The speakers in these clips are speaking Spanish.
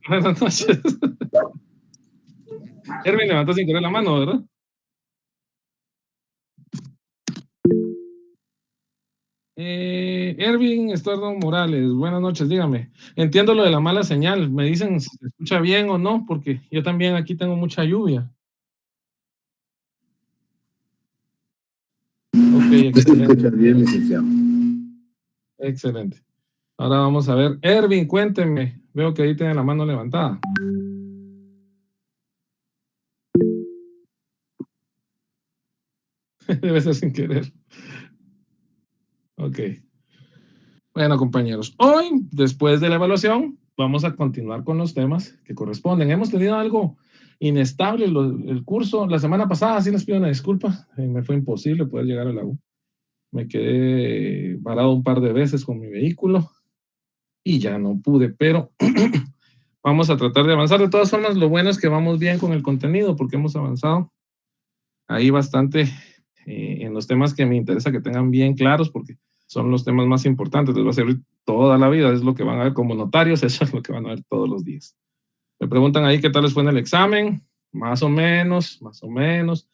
Buenas noches. Erwin levantó sin querer la mano, ¿verdad? Erwin Estuardo Morales, buenas noches, dígame. Entiendo lo de la mala señal, me dicen si se escucha bien o no, porque yo también aquí tengo mucha lluvia. Ok, Se escucha excelente, bien, licenciado. excelente. Ahora vamos a ver. Erwin, cuénteme. Veo que ahí tiene la mano levantada. Debe ser sin querer. Ok. Bueno, compañeros, hoy, después de la evaluación, vamos a continuar con los temas que corresponden. Hemos tenido algo inestable el curso. La semana pasada, sí les pido una disculpa, me fue imposible poder llegar a la U. Me quedé varado un par de veces con mi vehículo y ya no pude, pero vamos a tratar de avanzar. De todas formas, lo bueno es que vamos bien con el contenido porque hemos avanzado ahí bastante en los temas que me interesa que tengan bien claros porque son los temas más importantes, les va a servir toda la vida, es lo que van a ver como notarios, eso es lo que van a ver todos los días. Me preguntan ahí qué tal les fue en el examen, más o menos, más o menos.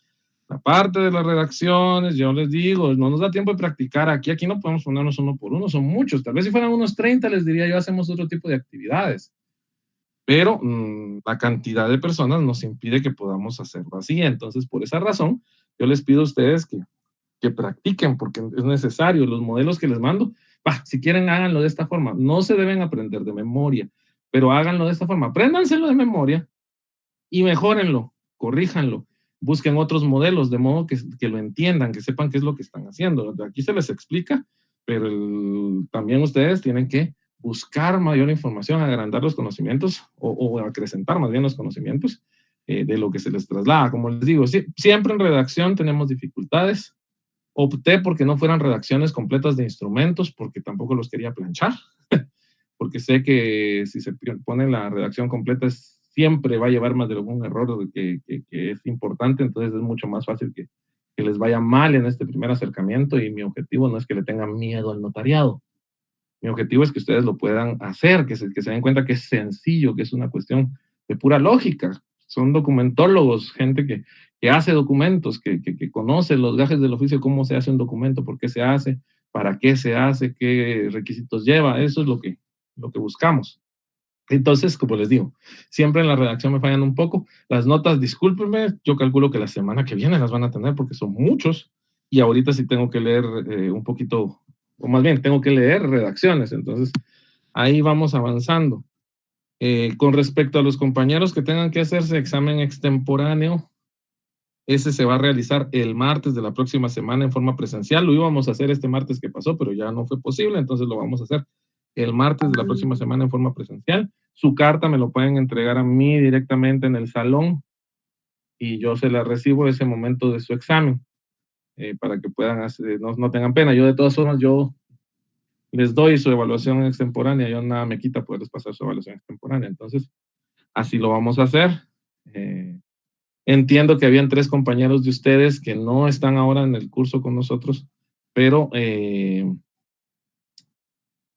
La parte de las redacciones, yo les digo, no nos da tiempo de practicar aquí no podemos ponernos uno por uno, son muchos, tal vez si fueran unos 30 les diría yo hacemos otro tipo de actividades, pero la cantidad de personas nos impide que podamos hacerlo así, entonces por esa razón yo les pido a ustedes que practiquen porque es necesario. Los modelos que les mando, si quieren háganlo de esta forma. No se deben aprender de memoria, pero háganlo de esta forma. Apréndanselo de memoria y mejórenlo, corríjanlo. Busquen otros modelos de modo que lo entiendan, que sepan qué es lo que están haciendo. Aquí se les explica, pero también ustedes tienen que buscar mayor información, agrandar los conocimientos o acrecentar más bien los conocimientos de lo que se les traslada. Como les digo, siempre en redacción tenemos dificultades. Opté porque no fueran redacciones completas de instrumentos, porque tampoco los quería planchar, porque sé que si se pone la redacción completa siempre va a llevar más de algún error que es importante, entonces es mucho más fácil que les vaya mal en este primer acercamiento y mi objetivo no es que le tengan miedo al notariado, mi objetivo es que ustedes lo puedan hacer, que se den cuenta que es sencillo, que es una cuestión de pura lógica. Son documentólogos, gente que hace documentos, que conoce los gajes del oficio, cómo se hace un documento, por qué se hace, para qué se hace, qué requisitos lleva. Eso es lo que buscamos. Entonces, como les digo, siempre en la redacción me fallan un poco. Las notas, discúlpenme, yo calculo que la semana que viene las van a tener porque son muchos y ahorita sí tengo que leer un poquito, o más bien tengo que leer redacciones, entonces ahí vamos avanzando. Con respecto a los compañeros que tengan que hacerse examen extemporáneo, ese se va a realizar el martes de la próxima semana en forma presencial. Lo íbamos a hacer este martes que pasó, pero ya no fue posible, entonces lo vamos a hacer el martes de la próxima semana en forma presencial. Su carta me lo pueden entregar a mí directamente en el salón y yo se la recibo ese momento de su examen para que puedan hacer, no tengan pena. Yo de todas formas, yo les doy su evaluación extemporánea, yo nada me quita poderles pasar su evaluación extemporánea. Entonces, así lo vamos a hacer. Eh, Entiendo que habían 3 compañeros de ustedes que no están ahora en el curso con nosotros, pero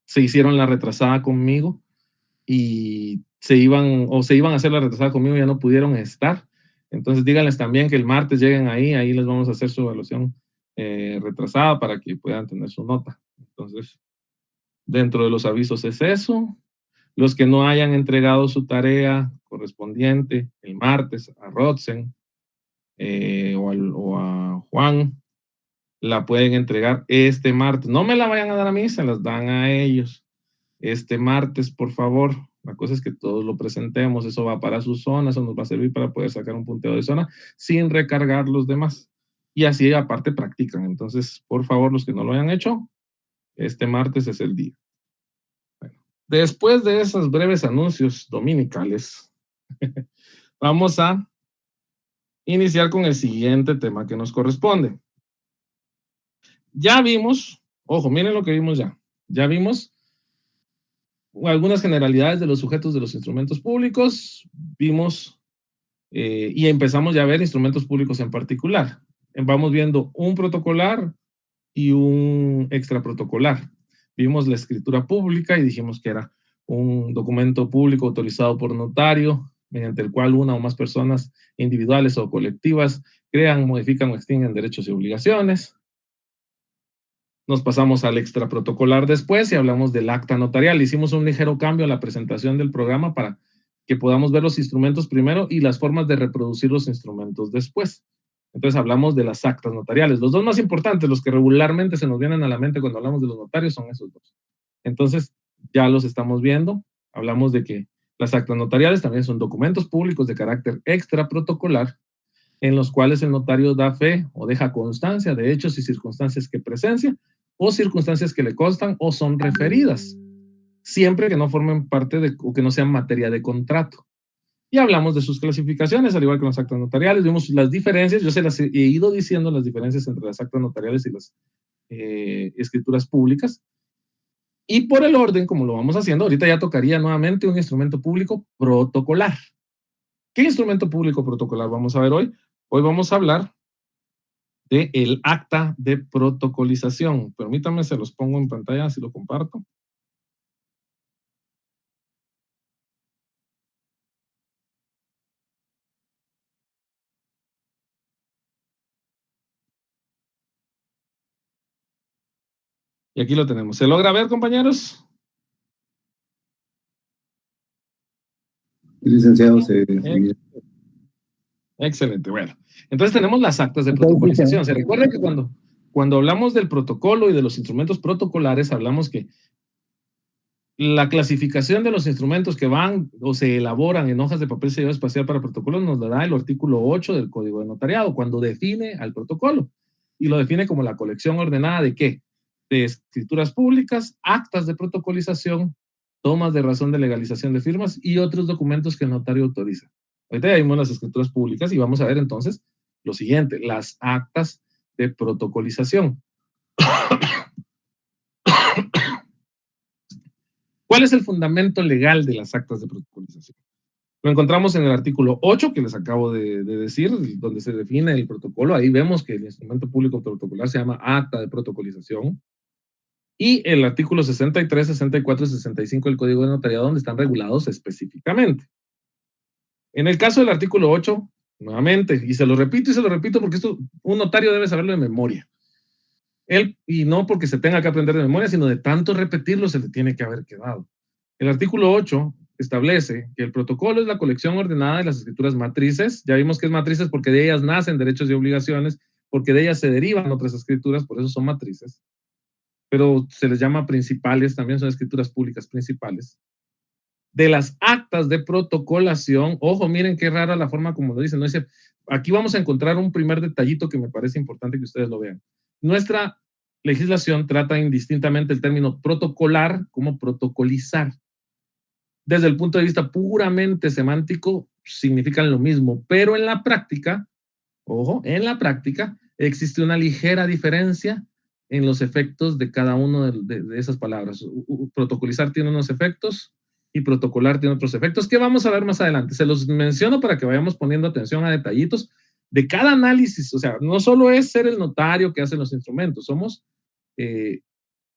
se hicieron la retrasada conmigo y se iban a hacer la retrasada conmigo y ya no pudieron estar. Entonces díganles también que el martes lleguen ahí les vamos a hacer su evaluación retrasada para que puedan tener su nota. Entonces, dentro de los avisos es eso. Los que no hayan entregado su tarea correspondiente el martes a Rodsen, o a Juan, la pueden entregar este martes. No me la vayan a dar a mí, se las dan a ellos. Este martes, por favor. La cosa es que todos lo presentemos, eso va para su zona, eso nos va a servir para poder sacar un punteo de zona sin recargar los demás. Y así aparte practican. Entonces, por favor, los que no lo hayan hecho, este martes es el día. Bueno, después de esos breves anuncios dominicales, vamos a iniciar con el siguiente tema que nos corresponde. Ya vimos, ojo, miren lo que vimos ya. Ya vimos algunas generalidades de los sujetos de los instrumentos públicos, vimos y empezamos ya a ver instrumentos públicos en particular. Vamos viendo un protocolar y un extraprotocolar. Vimos la escritura pública y dijimos que era un documento público autorizado por notario, mediante el cual una o más personas individuales o colectivas crean, modifican o extinguen derechos y obligaciones. Nos pasamos al extraprotocolar después y hablamos del acta notarial. Hicimos un ligero cambio a la presentación del programa para que podamos ver los instrumentos primero y las formas de reproducir los instrumentos después. Entonces hablamos de las actas notariales. Los dos más importantes, los que regularmente se nos vienen a la mente cuando hablamos de los notarios, son esos dos. Entonces ya los estamos viendo. Hablamos de que las actas notariales también son documentos públicos de carácter extraprotocolar en los cuales el notario da fe o deja constancia de hechos y circunstancias que presencia o circunstancias que le constan o son referidas, siempre que no formen parte de o que no sean materia de contrato. Y hablamos de sus clasificaciones, al igual que los actos notariales, vimos las diferencias, yo se las he ido diciendo las diferencias entre las actas notariales y las escrituras públicas. Y por el orden, como lo vamos haciendo, ahorita ya tocaría nuevamente un instrumento público protocolar. ¿Qué instrumento público protocolar vamos a ver hoy? Hoy vamos a hablar de el acta de protocolización. Permítanme, se los pongo en pantalla, si lo comparto. Y aquí lo tenemos. ¿Se logra ver, compañeros? Licenciado, Excelente, bueno. Entonces tenemos las actas de protocolización. Se recuerda que cuando hablamos del protocolo y de los instrumentos protocolares, hablamos que la clasificación de los instrumentos que van o se elaboran en hojas de papel sellado espacial para protocolos nos lo da el artículo 8 del Código de Notariado, cuando define al protocolo. Y lo define como la colección ordenada de ¿qué? De escrituras públicas, actas de protocolización, tomas de razón de legalización de firmas y otros documentos que el notario autoriza. Ahorita ya vimos las escrituras públicas y vamos a ver entonces lo siguiente, las actas de protocolización. ¿Cuál es el fundamento legal de las actas de protocolización? Lo encontramos en el artículo 8 que les acabo de decir, donde se define el protocolo. Ahí vemos que el instrumento público protocolar se llama acta de protocolización. Y el artículo 63, 64 y 65 del Código de Notariado, donde están regulados específicamente. En el caso del artículo 8, nuevamente, y se lo repito porque esto un notario debe saberlo de memoria. Él, y no porque se tenga que aprender de memoria, sino de tanto repetirlo se le tiene que haber quedado. El artículo 8 establece que el protocolo es la colección ordenada de las escrituras matrices. Ya vimos que es matrices porque de ellas nacen derechos y obligaciones, porque de ellas se derivan otras escrituras, por eso son matrices. Pero se les llama principales, también son escrituras públicas principales. De las actas de protocolación, ojo, miren qué rara la forma como lo dicen, ¿no? Dice, aquí vamos a encontrar un primer detallito que me parece importante que ustedes lo vean. Nuestra legislación trata indistintamente el término protocolar como protocolizar. Desde el punto de vista puramente semántico, significan lo mismo, pero en la práctica, ojo, en la práctica existe una ligera diferencia en los efectos de cada una de esas palabras. Protocolizar tiene unos efectos y protocolar tiene otros efectos que vamos a ver más adelante. Se los menciono para que vayamos poniendo atención a detallitos de cada análisis. O sea, no solo es ser el notario que hace los instrumentos, somos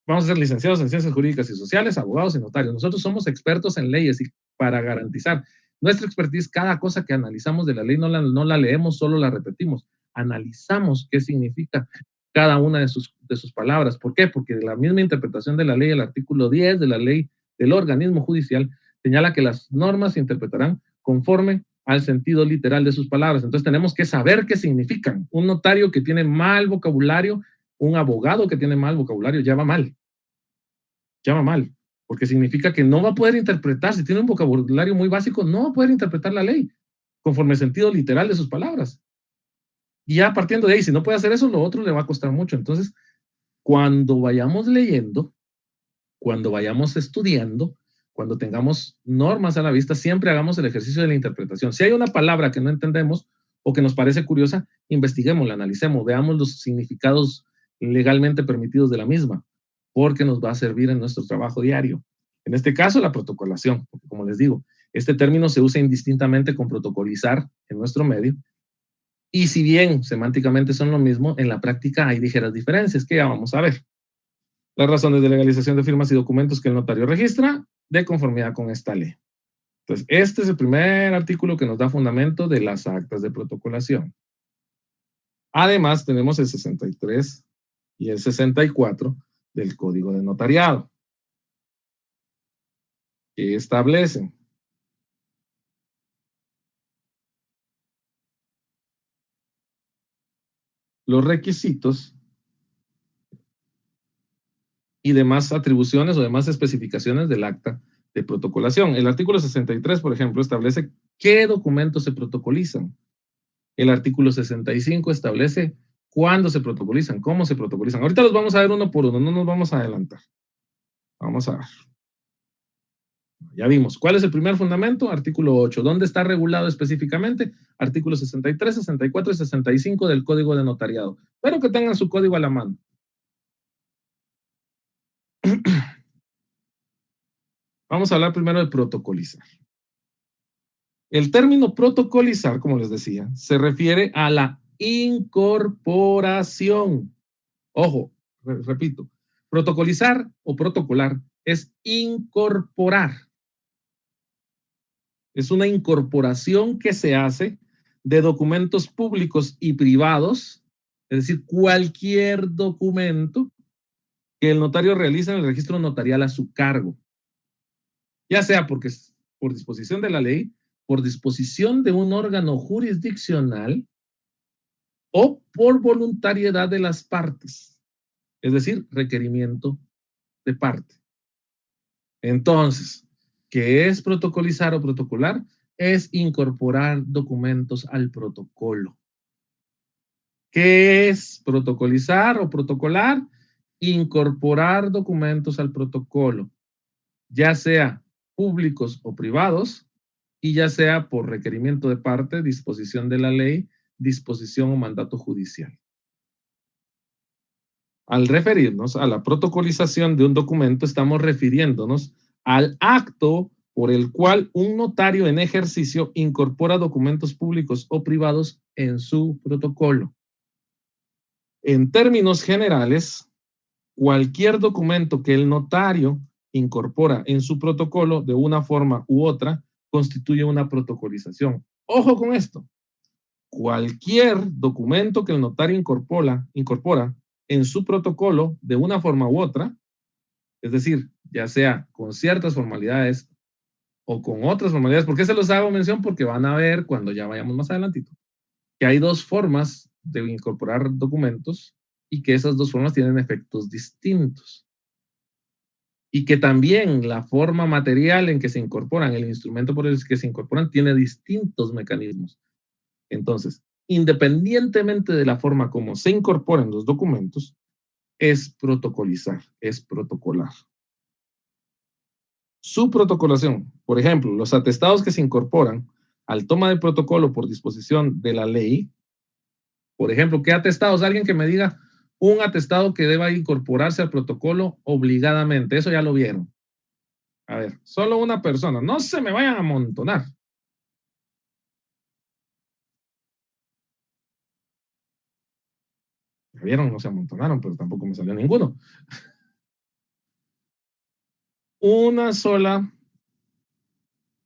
vamos a ser licenciados en ciencias jurídicas y sociales, abogados y notarios. Nosotros somos expertos en leyes y para garantizar nuestra expertise, cada cosa que analizamos de la ley no la leemos, solo la repetimos. Analizamos qué significa cada una de sus palabras. ¿Por qué? Porque la misma interpretación de la ley, el artículo 10 de la ley del organismo judicial, señala que las normas se interpretarán conforme al sentido literal de sus palabras. Entonces tenemos que saber qué significan. Un notario que tiene mal vocabulario, un abogado que tiene mal vocabulario, ya va mal, porque significa que no va a poder interpretar, si tiene un vocabulario muy básico, no va a poder interpretar la ley conforme al sentido literal de sus palabras. Y ya partiendo de ahí, si no puede hacer eso, lo otro le va a costar mucho. Entonces, cuando vayamos leyendo, cuando vayamos estudiando, cuando tengamos normas a la vista, siempre hagamos el ejercicio de la interpretación. Si hay una palabra que no entendemos o que nos parece curiosa, investiguémosla, analicemos, veamos los significados legalmente permitidos de la misma, porque nos va a servir en nuestro trabajo diario. En este caso, la protocolación, porque como les digo, este término se usa indistintamente con protocolizar en nuestro medio, y si bien semánticamente son lo mismo, en la práctica hay ligeras diferencias que ya vamos a ver. Las razones de legalización de firmas y documentos que el notario registra, de conformidad con esta ley. Entonces, este es el primer artículo que nos da fundamento de las actas de protocolación. Además, tenemos el 63 y el 64 del Código de Notariado, que establecen los requisitos y demás atribuciones o demás especificaciones del acta de protocolación. El artículo 63, por ejemplo, establece qué documentos se protocolizan. El artículo 65 establece cuándo se protocolizan, cómo se protocolizan. Ahorita los vamos a ver uno por uno, no nos vamos a adelantar. Vamos a ver. Ya vimos. ¿Cuál es el primer fundamento? Artículo 8. ¿Dónde está regulado específicamente? Artículos 63, 64 y 65 del Código de Notariado. Pero que tengan su código a la mano. Vamos a hablar primero de protocolizar. El término protocolizar, como les decía, se refiere a la incorporación. Ojo, repito, protocolizar o protocolar es incorporar. Es una incorporación que se hace de documentos públicos y privados, es decir, cualquier documento que el notario realiza en el registro notarial a su cargo, ya sea porque es por disposición de la ley, por disposición de un órgano jurisdiccional o por voluntariedad de las partes, es decir, requerimiento de parte. Entonces, ¿qué es protocolizar o protocolar? Es incorporar documentos al protocolo. ¿Qué es protocolizar o protocolar? Incorporar documentos al protocolo, ya sea públicos o privados, y ya sea por requerimiento de parte, disposición de la ley, disposición o mandato judicial. Al referirnos a la protocolización de un documento, estamos refiriéndonos al acto por el cual un notario en ejercicio incorpora documentos públicos o privados en su protocolo. En términos generales, cualquier documento que el notario incorpora en su protocolo de una forma u otra constituye una protocolización. Ojo con esto. Cualquier documento que el notario incorpora en su protocolo de una forma u otra, es decir, ya sea con ciertas formalidades o con otras formalidades. ¿Por qué se los hago mención? Porque van a ver cuando ya vayamos más adelantito que hay dos formas de incorporar documentos y que esas dos formas tienen efectos distintos. Y que también la forma material en que se incorporan, el instrumento por el que se incorporan, tiene distintos mecanismos. Entonces, independientemente de la forma como se incorporan los documentos, es protocolizar, es protocolar. Su protocolación, por ejemplo, los atestados que se incorporan al toma de protocolo por disposición de la ley, por ejemplo, ¿qué atestados? Alguien que me diga un atestado que deba incorporarse al protocolo obligadamente, eso ya lo vieron. A ver, solo una persona, no se me vayan a amontonar. ¿Ya vieron? No se amontonaron, pero tampoco me salió ninguno. Una sola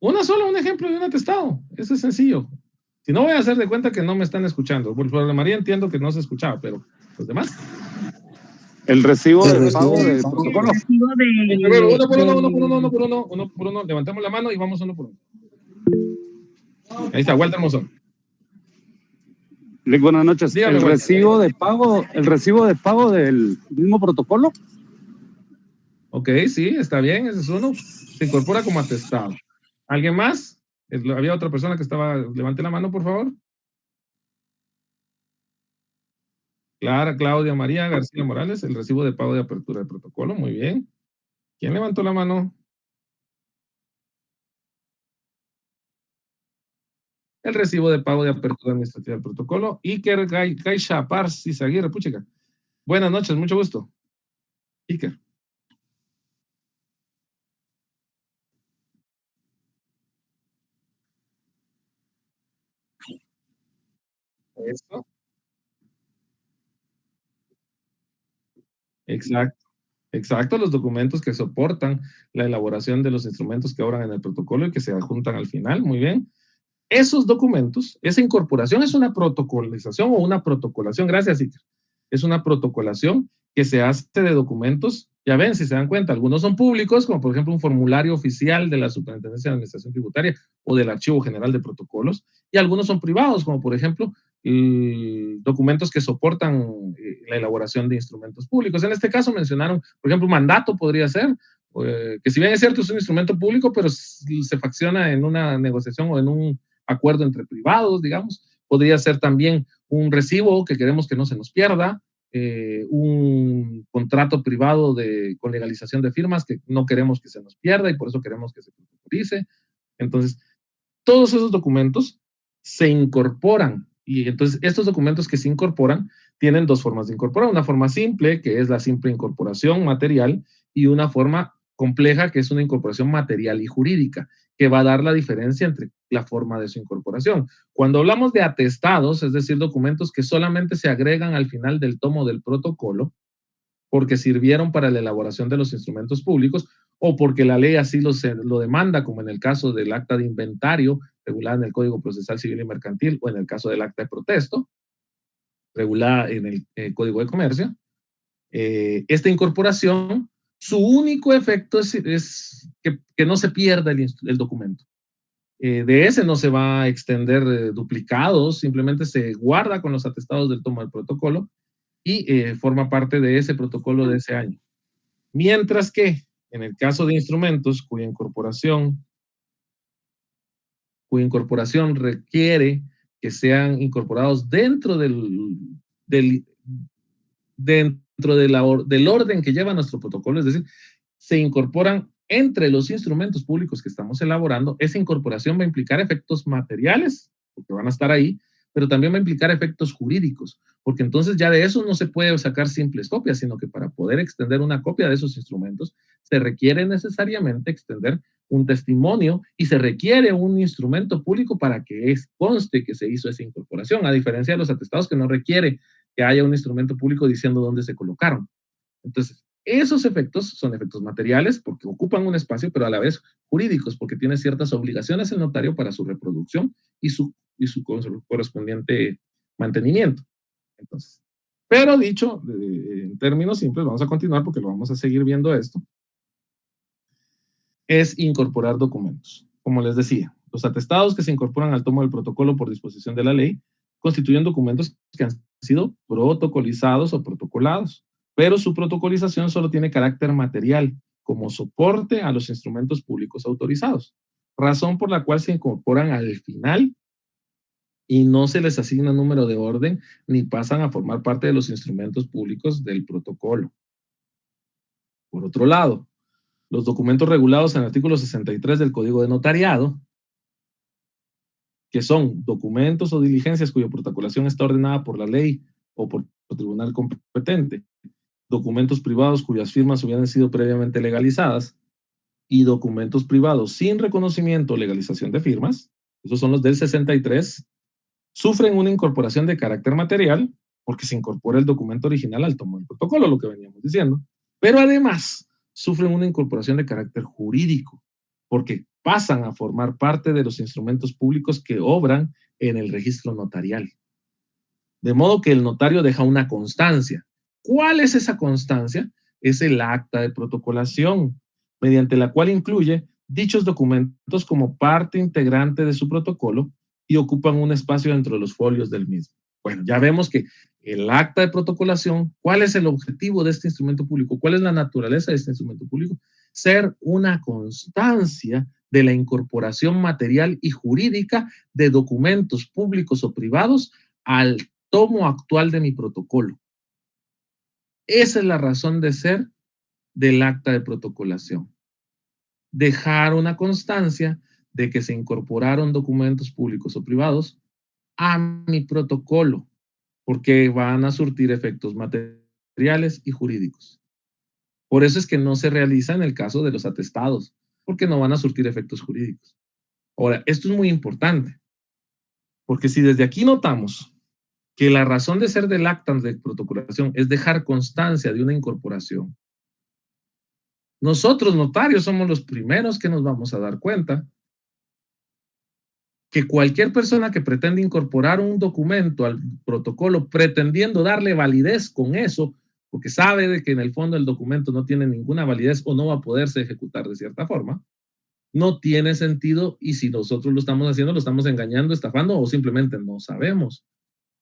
un ejemplo de un atestado. Eso es sencillo. Si no, voy a hacer de cuenta que no me están escuchando. Por la María entiendo que no se escuchaba, pero los demás. El recibo de pago del protocolo. Uno por uno, uno por uno, uno por uno, uno por uno. Levantemos la mano y vamos uno por uno. Ahí está, Walter Mozón. Buenas noches. Dígame, El recibo de pago del mismo protocolo. Ok, sí, está bien, ese es uno. Se incorpora como atestado. ¿Alguien más? Había otra persona que estaba. Levante la mano, por favor. Clara, Claudia María García Morales, el recibo de pago de apertura de protocolo. Muy bien. ¿Quién levantó la mano? El recibo de pago de apertura administrativa del protocolo. Iker Gaisha Parsi Aguirre, puchica. Buenas noches, mucho gusto. Iker. Eso. Exacto. Exacto, los documentos que soportan la elaboración de los instrumentos que obran en el protocolo y que se adjuntan al final, muy bien. Esos documentos, esa incorporación es una protocolización o una protocolación, gracias, Iker. Es una protocolación que se hace de documentos, ya ven, si se dan cuenta, algunos son públicos, como por ejemplo un formulario oficial de la Superintendencia de Administración Tributaria o del Archivo General de Protocolos, y algunos son privados, como por ejemplo documentos que soportan la elaboración de instrumentos públicos. En este caso mencionaron, por ejemplo, un mandato podría ser, que si bien es cierto es un instrumento público, pero se facciona en una negociación o en un acuerdo entre privados, digamos. Podría ser también un recibo que queremos que no se nos pierda, un contrato privado con legalización de firmas que no queremos que se nos pierda y por eso queremos que se protocolice. Entonces, todos esos documentos se incorporan y entonces estos documentos que se incorporan tienen dos formas de incorporar. Una forma simple, que es la simple incorporación material, y una forma compleja, que es una incorporación material y jurídica, que va a dar la diferencia entre la forma de su incorporación. Cuando hablamos de atestados, es decir, documentos que solamente se agregan al final del tomo del protocolo, porque sirvieron para la elaboración de los instrumentos públicos o porque la ley así lo demanda, como en el caso del acta de inventario regulada en el Código Procesal Civil y Mercantil o en el caso del acta de protesto regulada en el Código de Comercio. Esta incorporación, su único efecto es que no se pierda el documento. De ese no se va a extender duplicados, simplemente se guarda con los atestados del tomo del protocolo y forma parte de ese protocolo de ese año. Mientras que en el caso de instrumentos cuya incorporación requiere que sean incorporados del, dentro del orden que lleva nuestro protocolo, es decir, se incorporan entre los instrumentos públicos que estamos elaborando, esa incorporación va a implicar efectos materiales, porque van a estar ahí, pero también va a implicar efectos jurídicos, porque entonces ya de eso no se puede sacar simples copias, sino que para poder extender una copia de esos instrumentos se requiere necesariamente extender un testimonio y se requiere un instrumento público para que conste que se hizo esa incorporación, a diferencia de los atestados que no requiere que haya un instrumento público diciendo dónde se colocaron. Entonces, esos efectos son efectos materiales porque ocupan un espacio, pero a la vez jurídicos porque tiene ciertas obligaciones el notario para su reproducción y su correspondiente mantenimiento. Entonces, pero dicho en términos simples, vamos a continuar porque lo vamos a seguir viendo esto, es incorporar documentos. Como les decía, los atestados que se incorporan al tomo del protocolo por disposición de la ley constituyen documentos que han sido protocolizados o protocolados, pero su protocolización solo tiene carácter material, como soporte a los instrumentos públicos autorizados, razón por la cual se incorporan al final y no se les asigna número de orden ni pasan a formar parte de los instrumentos públicos del protocolo. Por otro lado, los documentos regulados en el artículo 63 del Código de Notariado, que son documentos o diligencias cuya protocolación está ordenada por la ley o por el tribunal competente, documentos privados cuyas firmas hubieran sido previamente legalizadas y documentos privados sin reconocimiento o legalización de firmas, esos son los del 63, sufren una incorporación de carácter material porque se incorpora el documento original al tomo del protocolo, lo que veníamos diciendo, pero además sufren una incorporación de carácter jurídico porque pasan a formar parte de los instrumentos públicos que obran en el registro notarial. De modo que el notario deja una constancia. ¿Cuál es esa constancia? Es el acta de protocolación, mediante la cual incluye dichos documentos como parte integrante de su protocolo y ocupan un espacio dentro de los folios del mismo. Bueno, ya vemos que el acta de protocolación, ¿cuál es el objetivo de este instrumento público? ¿Cuál es la naturaleza de este instrumento público? Ser una constancia de la incorporación material y jurídica de documentos públicos o privados al tomo actual de mi protocolo. Esa es la razón de ser del acta de protocolación. Dejar una constancia de que se incorporaron documentos públicos o privados a mi protocolo, porque van a surtir efectos materiales y jurídicos. Por eso es que no se realiza en el caso de los atestados, porque no van a surtir efectos jurídicos. Ahora, esto es muy importante, porque si desde aquí notamos que la razón de ser del acta de protocolación es dejar constancia de una incorporación, Nosotros, notarios, somos los primeros que nos vamos a dar cuenta que cualquier persona que pretende incorporar un documento al protocolo pretendiendo darle validez con eso, porque sabe de que en el fondo el documento no tiene ninguna validez o no va a poderse ejecutar de cierta forma, no tiene sentido, y si nosotros lo estamos haciendo, lo estamos engañando, estafando o simplemente no sabemos,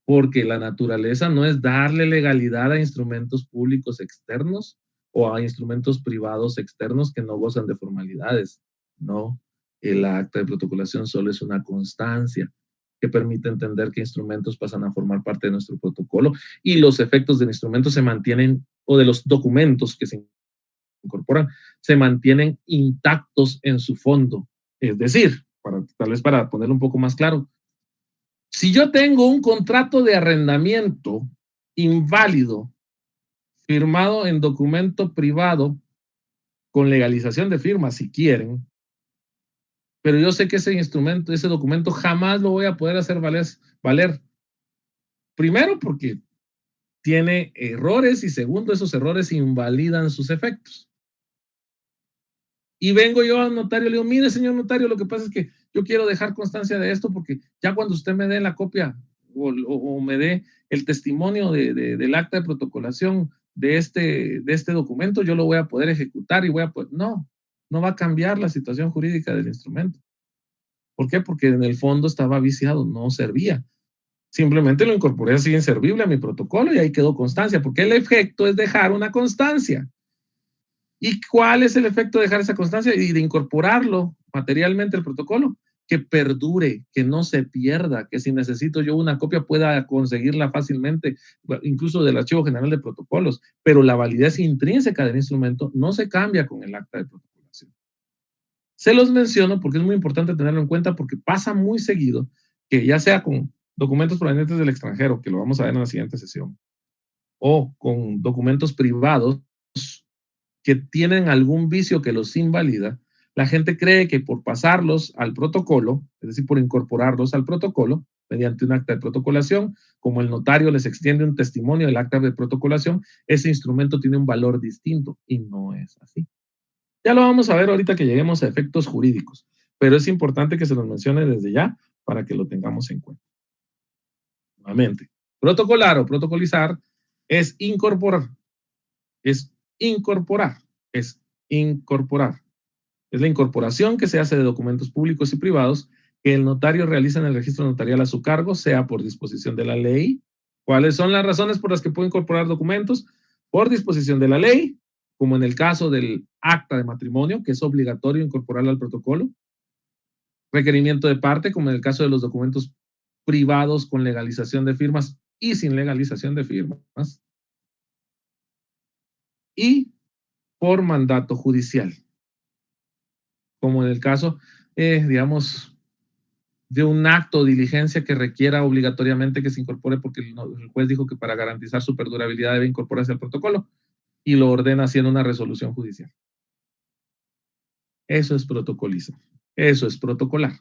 porque la naturaleza no es darle legalidad a instrumentos públicos externos o a instrumentos privados externos que no gozan de formalidades. No, el acta de protocolación solo es una constancia que permite entender que instrumentos pasan a formar parte de nuestro protocolo y los efectos del instrumento se mantienen, o de los documentos que se incorporan, se mantienen intactos en su fondo. Es decir, tal vez para ponerlo un poco más claro, si yo tengo un contrato de arrendamiento inválido, firmado en documento privado, con legalización de firma, si quieren, pero yo sé que ese instrumento, ese documento jamás lo voy a poder hacer valer. Primero, porque tiene errores, y segundo, esos errores invalidan sus efectos. Y vengo yo al notario y le digo, mire, señor notario, lo que pasa es que yo quiero dejar constancia de esto porque ya cuando usted me dé la copia o me dé el testimonio del acta de protocolación de este documento, yo lo voy a poder ejecutar y voy a poder... No, no va a cambiar la situación jurídica del instrumento. ¿Por qué? Porque en el fondo estaba viciado, no servía. Simplemente lo incorporé así inservible a mi protocolo y ahí quedó constancia, porque el efecto es dejar una constancia. ¿Y cuál es el efecto de dejar esa constancia y de incorporarlo materialmente al protocolo? Que perdure, que no se pierda, que si necesito yo una copia pueda conseguirla fácilmente, incluso del Archivo General de Protocolos, pero la validez intrínseca del instrumento no se cambia con el acta de protocolación. Se los menciono porque es muy importante tenerlo en cuenta, porque pasa muy seguido que ya sea con documentos provenientes del extranjero, que lo vamos a ver en la siguiente sesión, o con documentos privados que tienen algún vicio que los invalida, la gente cree que por pasarlos al protocolo, es decir, por incorporarlos al protocolo, mediante un acta de protocolación, como el notario les extiende un testimonio del acta de protocolación, ese instrumento tiene un valor distinto, y no es así. Ya lo vamos a ver ahorita que lleguemos a efectos jurídicos, pero es importante que se los mencione desde ya para que lo tengamos en cuenta. Nuevamente, protocolar o protocolizar es incorporar, es incorporar, es incorporar. Es la incorporación que se hace de documentos públicos y privados que el notario realiza en el registro notarial a su cargo, sea por disposición de la ley. ¿Cuáles son las razones por las que puede incorporar documentos? Por disposición de la ley, como en el caso del acta de matrimonio, que es obligatorio incorporarla al protocolo. Requerimiento de parte, como en el caso de los documentos privados con legalización de firmas y sin legalización de firmas. Y por mandato judicial, como en el caso, digamos, de un acto o diligencia que requiera obligatoriamente que se incorpore porque el juez dijo que para garantizar su perdurabilidad debe incorporarse al protocolo y lo ordena haciendo una resolución judicial. Eso es protocolizar, eso es protocolar.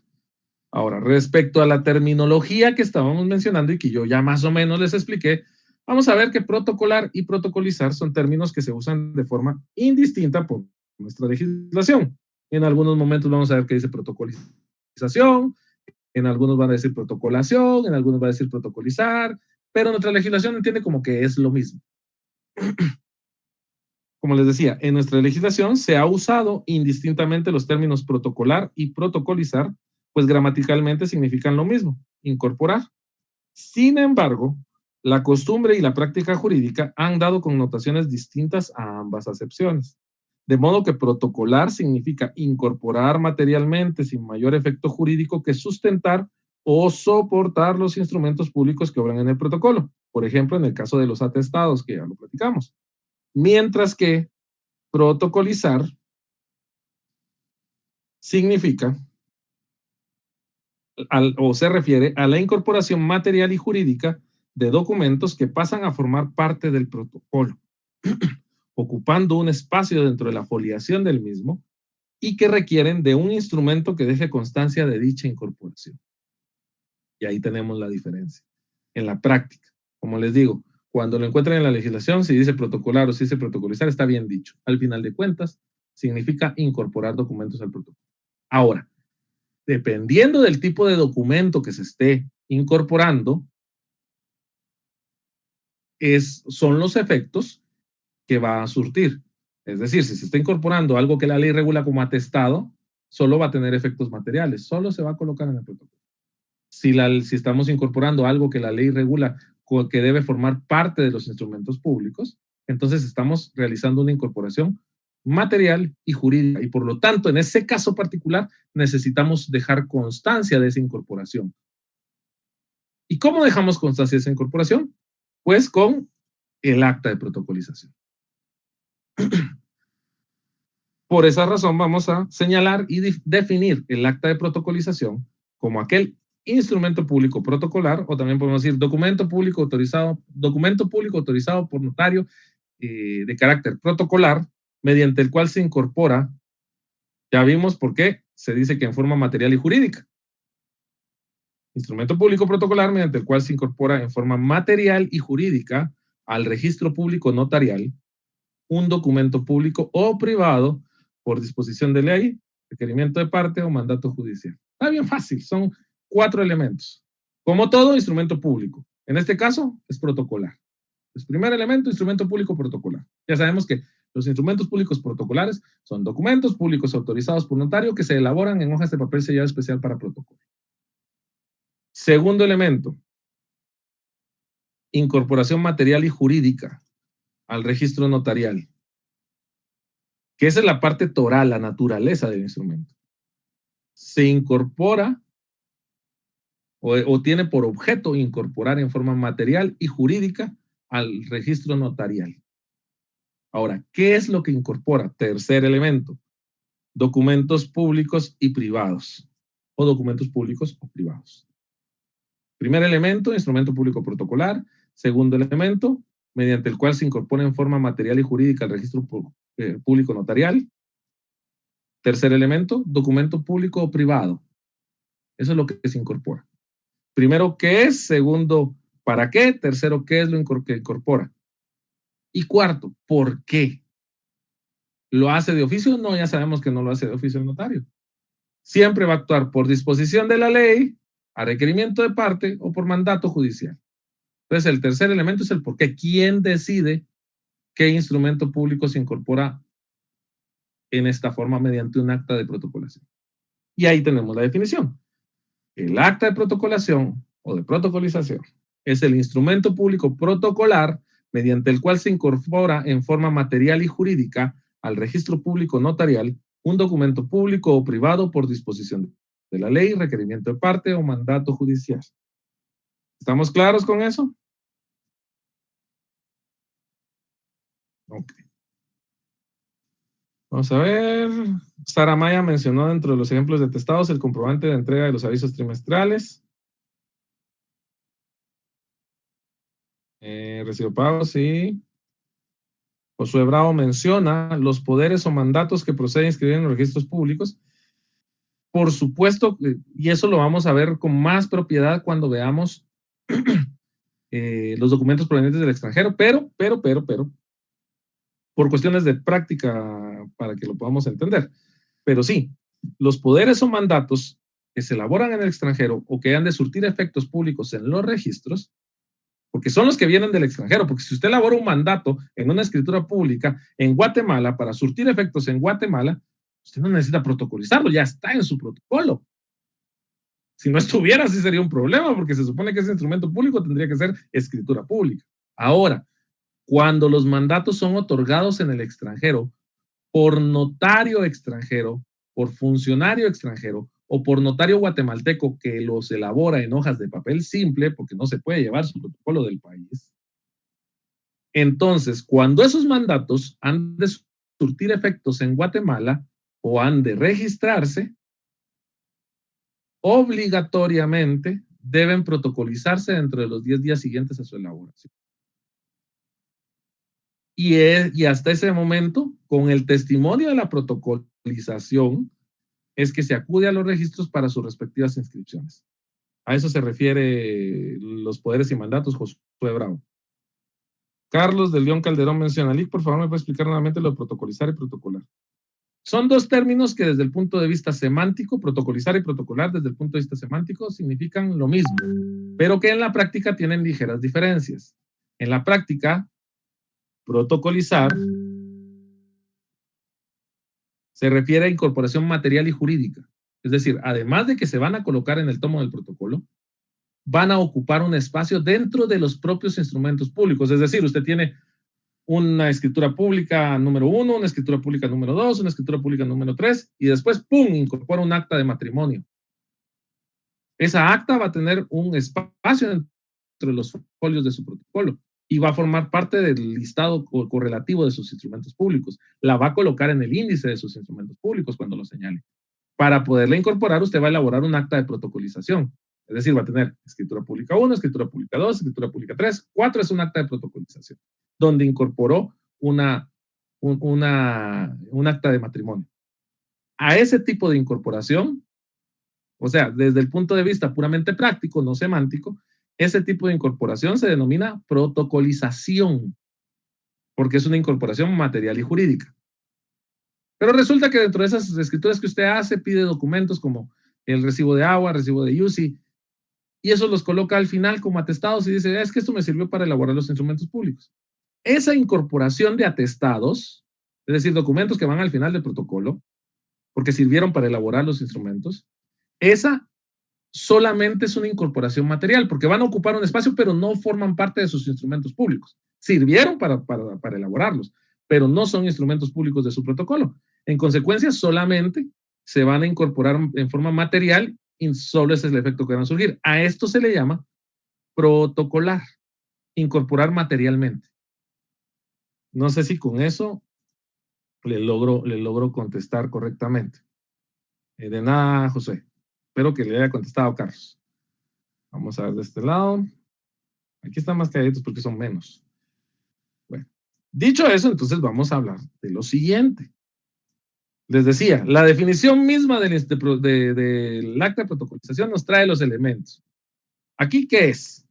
Ahora, respecto a la terminología que estábamos mencionando y que yo ya más o menos les expliqué, vamos a ver que protocolar y protocolizar son términos que se usan de forma indistinta por nuestra legislación. En algunos momentos vamos a ver que dice protocolización, en algunos van a decir protocolación, en algunos va a decir protocolizar, pero nuestra legislación entiende como que es lo mismo. Como les decía, en nuestra legislación se ha usado indistintamente los términos protocolar y protocolizar, pues gramaticalmente significan lo mismo, incorporar. Sin embargo, la costumbre y la práctica jurídica han dado connotaciones distintas a ambas acepciones. De modo que protocolar significa incorporar materialmente sin mayor efecto jurídico que sustentar o soportar los instrumentos públicos que obran en el protocolo. Por ejemplo, en el caso de los atestados, que ya lo platicamos. Mientras que protocolizar significa o se refiere a la incorporación material y jurídica de documentos que pasan a formar parte del protocolo, ocupando un espacio dentro de la foliación del mismo y que requieren de un instrumento que deje constancia de dicha incorporación. Y ahí tenemos la diferencia. En la práctica, como les digo, cuando lo encuentran en la legislación, si dice protocolar o si dice protocolizar, está bien dicho. Al final de cuentas, significa incorporar documentos al protocolo. Ahora, dependiendo del tipo de documento que se esté incorporando, son los efectos que va a surtir. Es decir, si se está incorporando algo que la ley regula como atestado, solo va a tener efectos materiales, solo se va a colocar en el protocolo. Si estamos incorporando algo que la ley regula que debe formar parte de los instrumentos públicos, entonces estamos realizando una incorporación material y jurídica, y por lo tanto, en ese caso particular, necesitamos dejar constancia de esa incorporación. ¿Y cómo dejamos constancia de esa incorporación? Pues con el acta de protocolización. Por esa razón vamos a señalar y definir el acta de protocolización como aquel instrumento público protocolar, o también podemos decir documento público autorizado por notario de carácter protocolar, mediante el cual se incorpora, ya vimos por qué se dice que en forma material y jurídica. Instrumento público protocolar mediante el cual se incorpora en forma material y jurídica al registro público notarial un documento público o privado por disposición de ley, requerimiento de parte o mandato judicial. Está bien fácil, son 4 elementos. Como todo instrumento público. En este caso, es protocolar. El primer elemento, instrumento público protocolar. Ya sabemos que los instrumentos públicos protocolares son documentos públicos autorizados por notario que se elaboran en hojas de papel sellado especial para protocolo. Segundo elemento, incorporación material y jurídica al registro notarial, que esa es la parte toral, la naturaleza del instrumento. Se incorpora o tiene por objeto incorporar en forma material y jurídica al registro notarial. Ahora, ¿qué es lo que incorpora? Tercer elemento, documentos públicos y privados, o documentos públicos o privados. Primer elemento, instrumento público protocolar. Segundo elemento, mediante el cual se incorpora en forma material y jurídica al registro público notarial. Tercer elemento, documento público o privado. Eso es lo que se incorpora. Primero, ¿qué es? Segundo, ¿para qué? Tercero, ¿qué es lo que incorpora? Y cuarto, ¿por qué? ¿Lo hace de oficio? No, ya sabemos que no lo hace de oficio el notario. Siempre va a actuar por disposición de la ley, a requerimiento de parte o por mandato judicial. Entonces, el tercer elemento es el por qué. ¿Quién decide qué instrumento público se incorpora en esta forma mediante un acta de protocolación? Y ahí tenemos la definición. El acta de protocolación o de protocolización es el instrumento público protocolar mediante el cual se incorpora en forma material y jurídica al registro público notarial un documento público o privado por disposición de la ley, requerimiento de parte o mandato judicial. ¿Estamos claros con eso? Ok. Vamos a ver. Sara Maya mencionó dentro de los ejemplos de atestados el comprobante de entrega de los avisos trimestrales. Recibo pago, sí. Josué Bravo menciona los poderes o mandatos que procede a inscribir en los registros públicos. Por supuesto, y eso lo vamos a ver con más propiedad cuando veamos los documentos provenientes del extranjero, pero, por cuestiones de práctica para que lo podamos entender. Pero sí, los poderes o mandatos que se elaboran en el extranjero o que han de surtir efectos públicos en los registros, porque son los que vienen del extranjero, porque si usted elabora un mandato en una escritura pública en Guatemala para surtir efectos en Guatemala, usted no necesita protocolizarlo, ya está en su protocolo. Si no estuviera, sí sería un problema, porque se supone que ese instrumento público tendría que ser escritura pública. Ahora, cuando los mandatos son otorgados en el extranjero por notario extranjero, por funcionario extranjero o por notario guatemalteco que los elabora en hojas de papel simple, porque no se puede llevar su protocolo del país. Entonces, cuando esos mandatos han de surtir efectos en Guatemala o han de registrarse, obligatoriamente deben protocolizarse dentro de los 10 días siguientes a su elaboración. Y hasta ese momento, con el testimonio de la protocolización, es que se acude a los registros para sus respectivas inscripciones. A eso se refiere los poderes y mandatos, Josué Bravo. Carlos del León Calderón menciona, Lick, por favor, ¿me puede explicar nuevamente lo de protocolizar y protocolar? Son dos términos que desde el punto de vista semántico, protocolizar y protocolar desde el punto de vista semántico significan lo mismo, pero que en la práctica tienen ligeras diferencias. En la práctica, protocolizar se refiere a incorporación material y jurídica. Es decir, además de que se van a colocar en el tomo del protocolo, van a ocupar un espacio dentro de los propios instrumentos públicos. Es decir, usted tiene una escritura pública número 1, una escritura pública número 2, una escritura pública número 3, y después, ¡pum!, incorpora un acta de matrimonio. Esa acta va a tener un espacio dentro de los folios de su protocolo y va a formar parte del listado correlativo de sus instrumentos públicos. La va a colocar en el índice de sus instrumentos públicos cuando lo señale. Para poderla incorporar, usted va a elaborar un acta de protocolización. Es decir, va a tener escritura pública 1, escritura pública 2, escritura pública 3, 4 es un acta de protocolización, donde incorporó un acta de matrimonio. A ese tipo de incorporación, o sea, desde el punto de vista puramente práctico, no semántico, ese tipo de incorporación se denomina protocolización, porque es una incorporación material y jurídica. Pero resulta que dentro de esas escrituras que usted hace, pide documentos como el recibo de agua, recibo de UCI, y eso los coloca al final como atestados y dice, es que esto me sirvió para elaborar los instrumentos públicos. Esa incorporación de atestados, es decir, documentos que van al final del protocolo, porque sirvieron para elaborar los instrumentos, esa solamente es una incorporación material, porque van a ocupar un espacio, pero no forman parte de sus instrumentos públicos. Sirvieron para elaborarlos, pero no son instrumentos públicos de su protocolo. En consecuencia, solamente se van a incorporar en forma material y solo ese es el efecto que van a surgir. A esto se le llama protocolar, incorporar materialmente. No sé si con eso le logro contestar correctamente. De nada, José. Espero que le haya contestado Carlos. Vamos a ver de este lado. Aquí están más calladitos porque son menos. Bueno, dicho eso, entonces vamos a hablar de lo siguiente. Les decía, la definición misma del acta de protocolización nos trae los elementos. ¿Aquí qué es?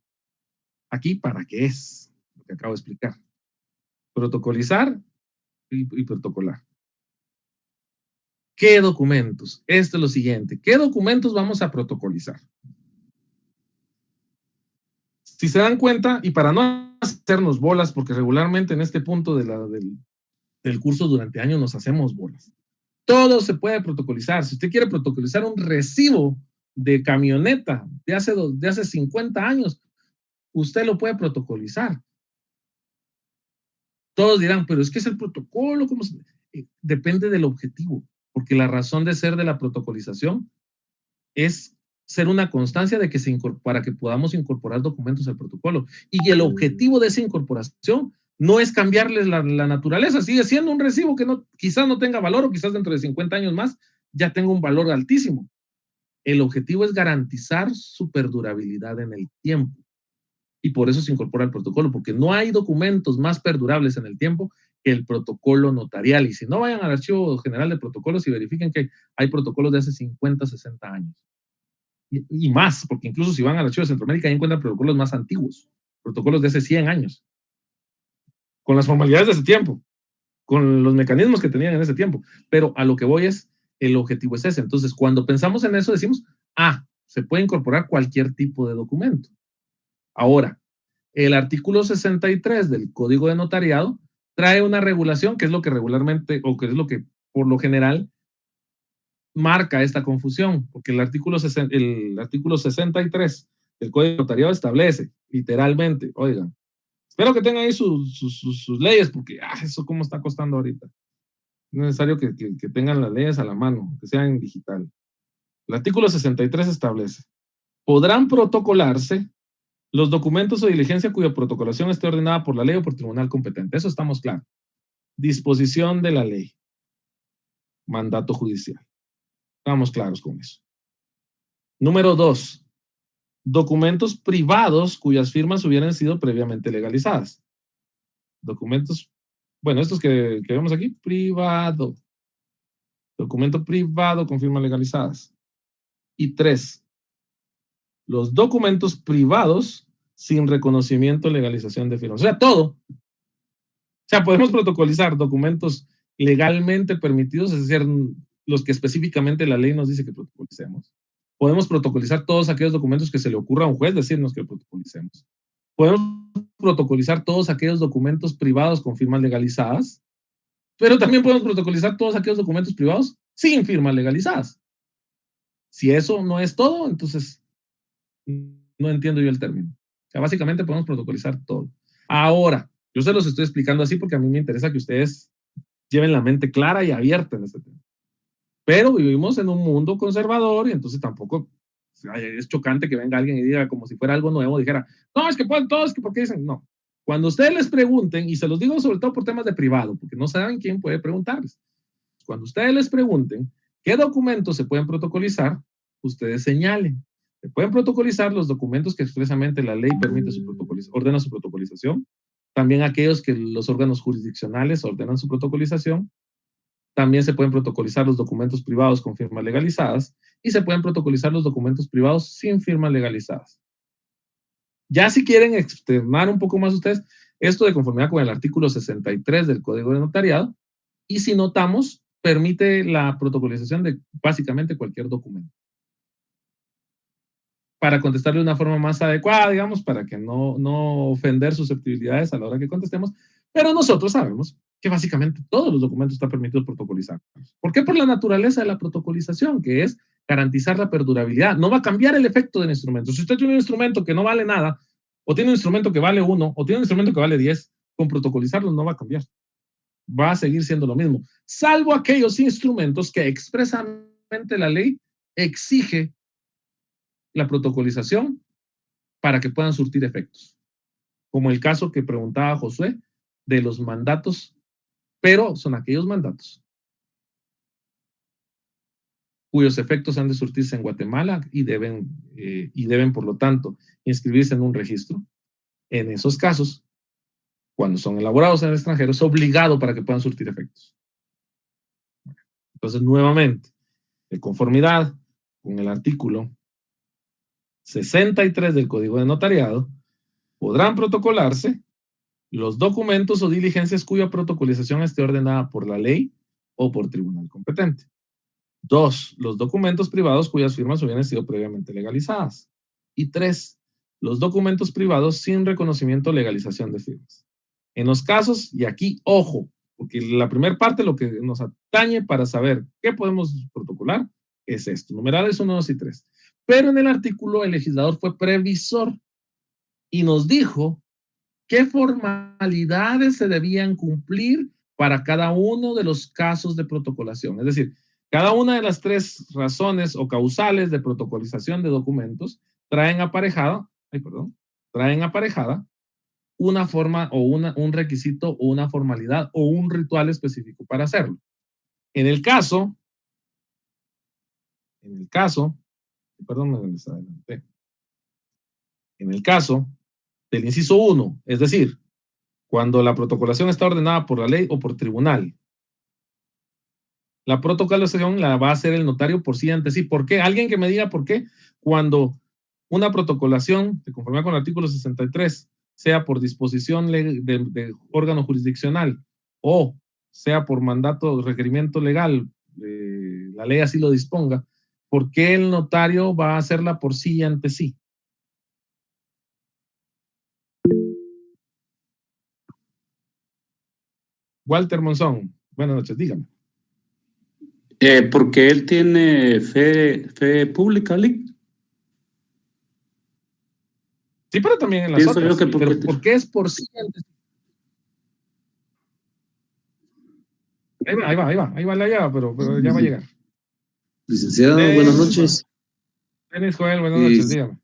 Aquí para qué es, lo que acabo de explicar. Protocolizar y protocolar. ¿Qué documentos? Esto es lo siguiente. ¿Qué documentos vamos a protocolizar? Si se dan cuenta, y para no hacernos bolas, porque regularmente en este punto del curso durante años nos hacemos bolas. Todo se puede protocolizar. Si usted quiere protocolizar un recibo de camioneta de hace 50 años, usted lo puede protocolizar. Todos dirán, pero es que es el protocolo. Depende del objetivo, porque la razón de ser de la protocolización es ser una constancia de que para que podamos incorporar documentos al protocolo. Y el objetivo de esa incorporación no es cambiarles la naturaleza, sigue siendo un recibo que quizás no tenga valor o quizás dentro de 50 años más ya tenga un valor altísimo. El objetivo es garantizar su perdurabilidad en el tiempo. Y por eso se incorpora el protocolo, porque no hay documentos más perdurables en el tiempo que el protocolo notarial. Y si no, vayan al Archivo General de Protocolos y verifiquen que hay protocolos de hace 50, 60 años. Y más, porque incluso si van al Archivo de Centroamérica, ahí encuentran protocolos más antiguos, protocolos de hace 100 años, con las formalidades de ese tiempo, con los mecanismos que tenían en ese tiempo. Pero a lo que voy es, el objetivo es ese. Entonces, cuando pensamos en eso, decimos, se puede incorporar cualquier tipo de documento. Ahora, el artículo 63 del Código de Notariado trae una regulación que es lo que regularmente, o que es lo que por lo general marca esta confusión, porque el artículo 63 del Código de Notariado establece, literalmente, oigan, espero que tengan ahí sus leyes, porque eso cómo está costando ahorita. Es necesario que tengan las leyes a la mano, que sean en digital. El artículo 63 establece, podrán protocolarse los documentos o diligencia cuya protocolación esté ordenada por la ley o por tribunal competente. Eso estamos claros. Disposición de la ley. Mandato judicial. Estamos claros con eso. Número 2. Documentos privados cuyas firmas hubieran sido previamente legalizadas. Documentos, bueno, estos que vemos aquí, privado. Documento privado con firmas legalizadas. Y 3. Los documentos privados sin reconocimiento o legalización de firmas. O sea, todo. O sea, podemos protocolizar documentos legalmente permitidos, es decir, los que específicamente la ley nos dice que protocolicemos. Podemos protocolizar todos aquellos documentos que se le ocurra a un juez decirnos que protocolicemos. Podemos protocolizar todos aquellos documentos privados con firmas legalizadas, pero también podemos protocolizar todos aquellos documentos privados sin firmas legalizadas. Si eso no es todo, entonces no entiendo yo el término. O sea, básicamente podemos protocolizar todo. Ahora, yo se los estoy explicando así porque a mí me interesa que ustedes lleven la mente clara y abierta en este tema. Pero vivimos en un mundo conservador y entonces tampoco es chocante que venga alguien y diga como si fuera algo nuevo, dijera, no, es que pueden todos, que porque dicen, no. Cuando ustedes les pregunten, y se los digo sobre todo por temas de privado, porque no saben quién puede preguntarles. Cuando ustedes les pregunten qué documentos se pueden protocolizar, ustedes señalen. Se pueden protocolizar los documentos que expresamente la ley permite ordena su protocolización, también aquellos que los órganos jurisdiccionales ordenan su protocolización, también se pueden protocolizar los documentos privados con firmas legalizadas y se pueden protocolizar los documentos privados sin firmas legalizadas. Ya si quieren externar un poco más ustedes esto de conformidad con el artículo 63 del Código de Notariado, y si notamos, permite la protocolización de básicamente cualquier documento. Para contestarle de una forma más adecuada, digamos, para que no ofender susceptibilidades a la hora que contestemos, pero nosotros sabemos que básicamente todos los documentos están permitidos protocolizar. ¿Por qué? Por la naturaleza de la protocolización, que es garantizar la perdurabilidad. No va a cambiar el efecto del instrumento. Si usted tiene un instrumento que no vale nada, o tiene un instrumento que vale 1, o tiene un instrumento que vale 10, con protocolizarlo no va a cambiar. Va a seguir siendo lo mismo, salvo aquellos instrumentos que expresamente la ley exige la protocolización para que puedan surtir efectos, como el caso que preguntaba Josué de los mandatos, pero son aquellos mandatos cuyos efectos han de surtirse en Guatemala y deben, por lo tanto, inscribirse en un registro. En esos casos, cuando son elaborados en el extranjero, es obligado para que puedan surtir efectos. Entonces, nuevamente, de conformidad con el artículo 63 del Código de Notariado, podrán protocolarse los documentos o diligencias cuya protocolización esté ordenada por la ley o por tribunal competente. 2. Los documentos privados cuyas firmas hubieran sido previamente legalizadas. Y 3. Los documentos privados sin reconocimiento o legalización de firmas. En los casos, y aquí, ojo, porque la primera parte, lo que nos atañe para saber qué podemos protocolar, es esto, numerales 1, 2 y 3. Pero en el artículo, el legislador fue previsor y nos dijo qué formalidades se debían cumplir para cada uno de los casos de protocolación. Es decir, cada una de las 3 razones o causales de protocolización de documentos traen aparejada una forma o un requisito o una formalidad o un ritual específico para hacerlo. En el caso, perdón, me desadelanté. En el caso del inciso 1, es decir, cuando la protocolación está ordenada por la ley o por tribunal, la protocolización la va a hacer el notario por sí ante sí. ¿Por qué? Alguien que me diga por qué cuando una protocolación, de conformidad con el artículo 63, sea por disposición de órgano jurisdiccional o sea por mandato o requerimiento legal, la ley así lo disponga, ¿por qué el notario va a hacerla por sí ante sí? Walter Monzón, buenas noches, dígame. Porque él tiene fe pública, Lick. Sí, pero también en las Pienso otras. Yo que pero ¿por qué es por sí ante sí? Ahí va la llave, pero ya va a llegar. Licenciado, buenas noches. Denis Joel, buenas noches, dígame.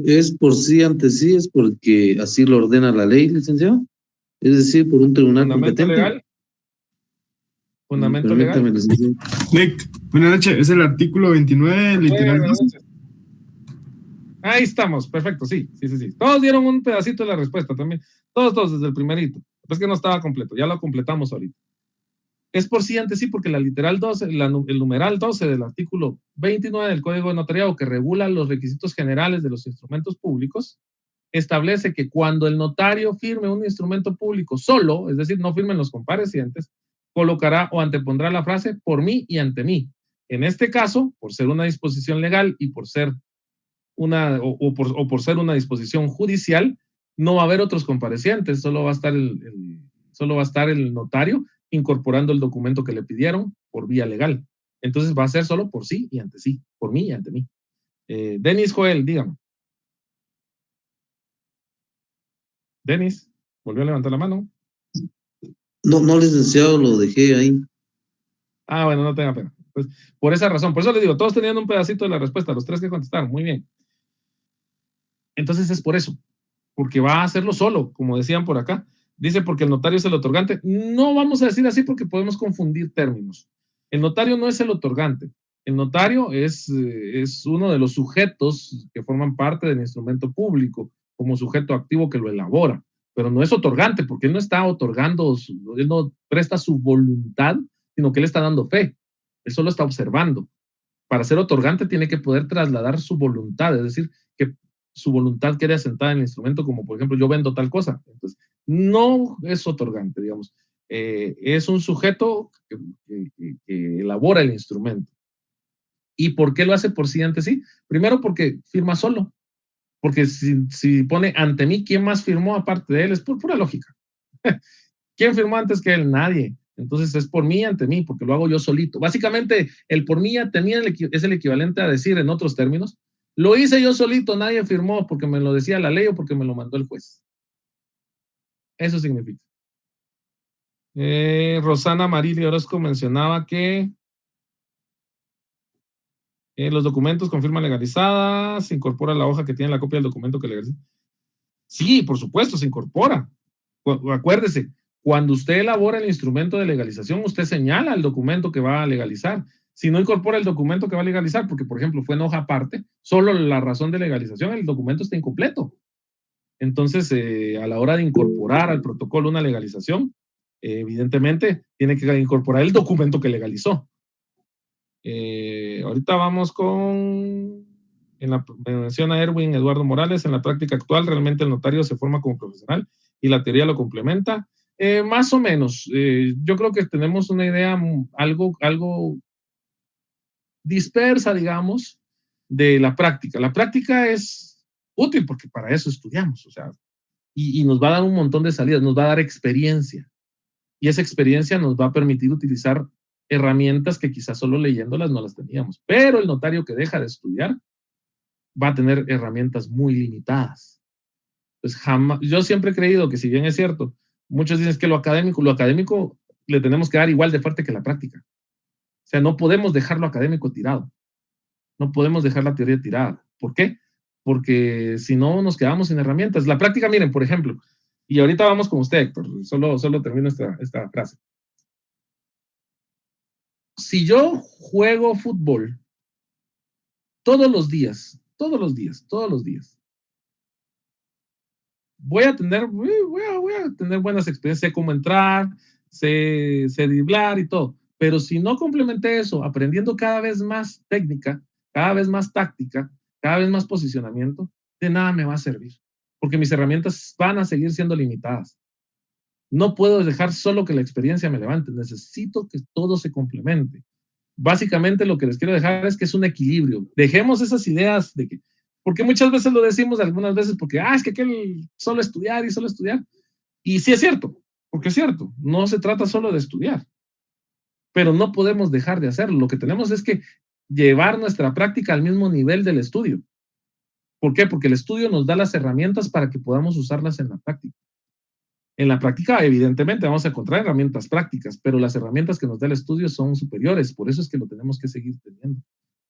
¿Es por sí ante sí? ¿Es porque así lo ordena la ley, licenciado? Es decir, por un tribunal competente. Legal. Fundamento legal. Permítame, licenciado. Nick, buenas noches. Es el artículo 29, literal 12. Ahí estamos, perfecto, sí. Todos dieron un pedacito de la respuesta también. Todos, desde el primerito. Es que no estaba completo, ya lo completamos ahorita. Es por sí ante sí porque la literal 12, el numeral 12 del artículo 29 del Código de Notariado, que regula los requisitos generales de los instrumentos públicos, establece que cuando el notario firme un instrumento público solo, es decir, no firmen los comparecientes, colocará o antepondrá la frase por mí y ante mí. En este caso, por ser una disposición legal y por ser por ser una disposición judicial, no va a haber otros comparecientes, solo va a estar el notario incorporando el documento que le pidieron por vía legal. Entonces va a ser solo por sí y ante sí, por mí y ante mí. Denis Joel, dígame. Denis, volvió a levantar la mano. No, licenciado, lo dejé ahí. Bueno, no tenga pena. Pues, por esa razón, por eso les digo, todos tenían un pedacito de la respuesta, los tres que contestaron, muy bien. Entonces es por eso, porque va a hacerlo solo, como decían por acá. Dice porque el notario es el otorgante. No vamos a decir así porque podemos confundir términos. El notario no es el otorgante. El notario es uno de los sujetos que forman parte del instrumento público, como sujeto activo que lo elabora, pero no es otorgante porque él no está otorgando, él no presta su voluntad, sino que él está dando fe. Él solo está observando. Para ser otorgante tiene que poder trasladar su voluntad, es decir, que su voluntad quede asentada en el instrumento, como por ejemplo, yo vendo tal cosa. Entonces, no es otorgante, digamos. Es un sujeto que elabora el instrumento. ¿Y por qué lo hace por sí ante sí? Primero porque firma solo. Porque si pone ante mí, ¿quién más firmó aparte de él? Es por pura lógica. ¿Quién firmó antes que él? Nadie. Entonces es por mí ante mí, porque lo hago yo solito. Básicamente, el por mí ante mí es el equivalente a decir, en otros términos, lo hice yo solito, nadie firmó porque me lo decía la ley o porque me lo mandó el juez. Eso significa. Rosana Marili Orozco mencionaba que los documentos con firma legalizada, se incorpora la hoja que tiene la copia del documento que legaliza. Sí, por supuesto, se incorpora. Acuérdese, cuando usted elabora el instrumento de legalización, usted señala el documento que va a legalizar. Si no incorpora el documento que va a legalizar, porque por ejemplo fue en hoja aparte, solo la razón de legalización, el documento está incompleto. Entonces, a la hora de incorporar al protocolo una legalización, evidentemente tiene que incorporar el documento que legalizó. Ahorita vamos me menciona Erwin Eduardo Morales, en la práctica actual realmente el notario se forma como profesional y la teoría lo complementa. Más o menos, yo creo que tenemos una idea algo dispersa, digamos, de la práctica. La práctica es útil porque para eso estudiamos, o sea, y nos va a dar un montón de salidas, nos va a dar experiencia y esa experiencia nos va a permitir utilizar herramientas que quizás solo leyéndolas no las teníamos, pero el notario que deja de estudiar va a tener herramientas muy limitadas. Pues yo siempre he creído que si bien es cierto, muchos dicen que lo académico le tenemos que dar igual de fuerte que la práctica. O sea, no podemos dejar lo académico tirado. No podemos dejar la teoría tirada. ¿Por qué? Porque si no nos quedamos sin herramientas. La práctica, miren, por ejemplo, y ahorita vamos con usted, Héctor, solo termino esta frase. Si yo juego fútbol todos los días, voy a tener buenas experiencias, sé cómo entrar, sé driblar y todo. Pero si no complementé eso, aprendiendo cada vez más técnica, cada vez más táctica, cada vez más posicionamiento, de nada me va a servir. Porque mis herramientas van a seguir siendo limitadas. No puedo dejar solo que la experiencia me levante. Necesito que todo se complemente. Básicamente lo que les quiero dejar es que es un equilibrio. Dejemos esas ideas de que, porque muchas veces lo decimos, algunas veces porque, es que aquel solo estudiar. Y sí es cierto, porque es cierto, no se trata solo de estudiar, pero no podemos dejar de hacerlo. Lo que tenemos es que llevar nuestra práctica al mismo nivel del estudio. ¿Por qué? Porque el estudio nos da las herramientas para que podamos usarlas en la práctica. En la práctica, evidentemente, vamos a encontrar herramientas prácticas, pero las herramientas que nos da el estudio son superiores, por eso es que lo tenemos que seguir teniendo.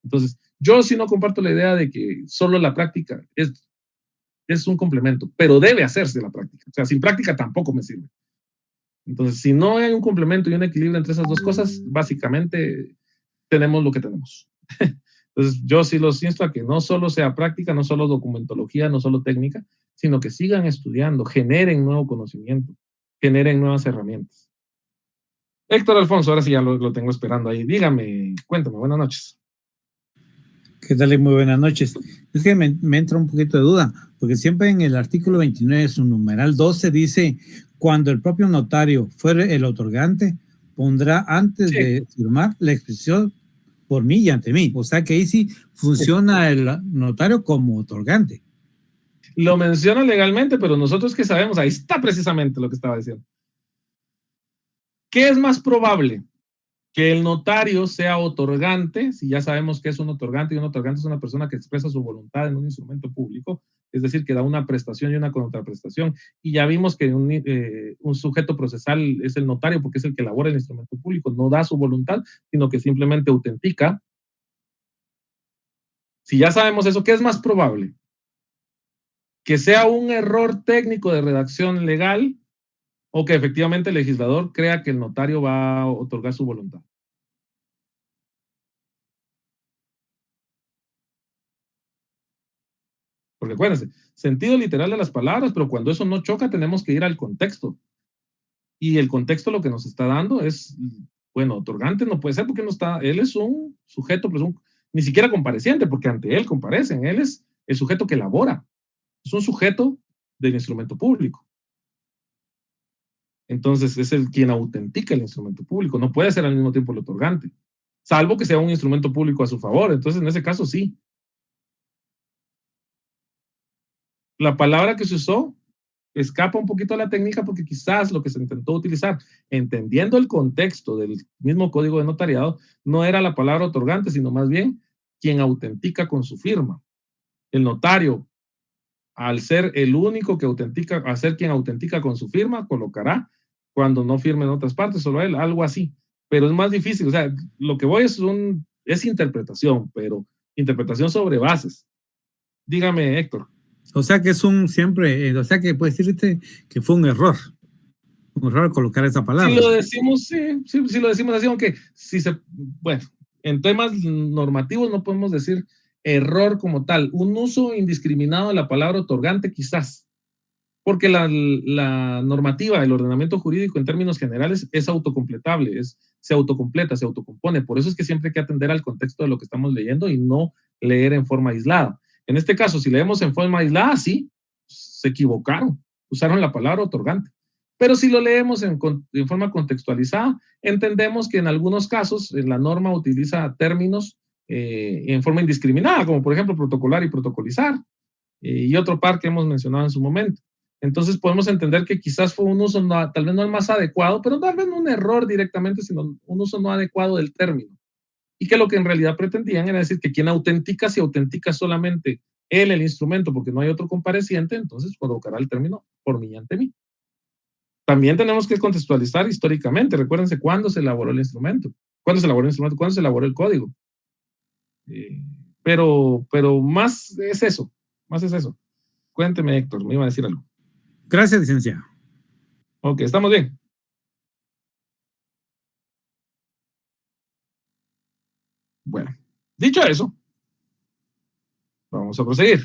Entonces, yo sí no comparto la idea de que solo la práctica es un complemento, pero debe hacerse la práctica. O sea, sin práctica tampoco me sirve. Entonces, si no hay un complemento y un equilibrio entre esas dos cosas, básicamente tenemos lo que tenemos. Entonces, yo sí los insto a que no solo sea práctica, no solo documentología, no solo técnica, sino que sigan estudiando, generen nuevo conocimiento, generen nuevas herramientas. Héctor Alfonso, ahora sí ya lo tengo esperando ahí. Dígame, cuéntame, buenas noches. ¿Qué tal? Muy buenas noches. Es que me entra un poquito de duda, porque siempre en el artículo 29, su numeral 12, dice, cuando el propio notario fuere el otorgante, pondrá antes Sí. de firmar la expresión por mí y ante mí. O sea que ahí sí funciona el notario como otorgante. Lo menciona legalmente, pero nosotros que sabemos, ahí está precisamente lo que estaba diciendo. ¿Qué es más probable? Que el notario sea otorgante, si ya sabemos que es un otorgante, y un otorgante es una persona que expresa su voluntad en un instrumento público, es decir, que da una prestación y una contraprestación, y ya vimos que un sujeto procesal es el notario porque es el que elabora el instrumento público, no da su voluntad, sino que simplemente autentica. Si ya sabemos eso, ¿qué es más probable? Que sea un error técnico de redacción legal o que efectivamente el legislador crea que el notario va a otorgar su voluntad. Porque acuérdense, sentido literal de las palabras, pero cuando eso no choca tenemos que ir al contexto. Y el contexto lo que nos está dando es, bueno, otorgante no puede ser porque no está, él es un sujeto, pues ni siquiera compareciente, porque ante él comparecen, él es el sujeto que elabora, es un sujeto del instrumento público. Entonces es el quien autentica el instrumento público, no puede ser al mismo tiempo el otorgante, salvo que sea un instrumento público a su favor, entonces en ese caso sí. La palabra que se usó escapa un poquito a la técnica porque quizás lo que se intentó utilizar, entendiendo el contexto del mismo código de notariado, no era la palabra otorgante, sino más bien quien autentica con su firma. El notario, al ser el único que autentica, al ser quien autentica con su firma, colocará cuando no firme en otras partes, solo él, algo así. Pero es más difícil, o sea, lo que voy es interpretación, pero interpretación sobre bases. Dígame, Héctor. O sea que es o sea que puede decirte que fue un error colocar esa palabra. Si lo decimos, sí, lo decimos así, aunque bueno, en temas normativos no podemos decir error como tal, un uso indiscriminado de la palabra otorgante quizás, porque la normativa, el ordenamiento jurídico en términos generales es autocompletable, se autocompleta, se autocompone, por eso es que siempre hay que atender al contexto de lo que estamos leyendo y no leer en forma aislada. En este caso, si leemos en forma aislada, sí, se equivocaron, usaron la palabra otorgante. Pero si lo leemos en forma contextualizada, entendemos que en algunos casos la norma utiliza términos en forma indiscriminada, como por ejemplo protocolar y protocolizar, y otro par que hemos mencionado en su momento. Entonces podemos entender que quizás fue un uso tal vez no el más adecuado, pero tal vez no un error directamente, sino un uso no adecuado del término. Y que lo que en realidad pretendían era decir que quien autentica, si autentica solamente él el instrumento porque no hay otro compareciente, entonces colocará el término por mí y ante mí. También tenemos que contextualizar históricamente. Recuérdense cuándo se elaboró el instrumento, cuándo se elaboró el código. Pero más es eso. Cuénteme, Héctor, me iba a decir algo. Gracias, licenciado. Ok, estamos bien. Bueno, dicho eso, vamos a proseguir.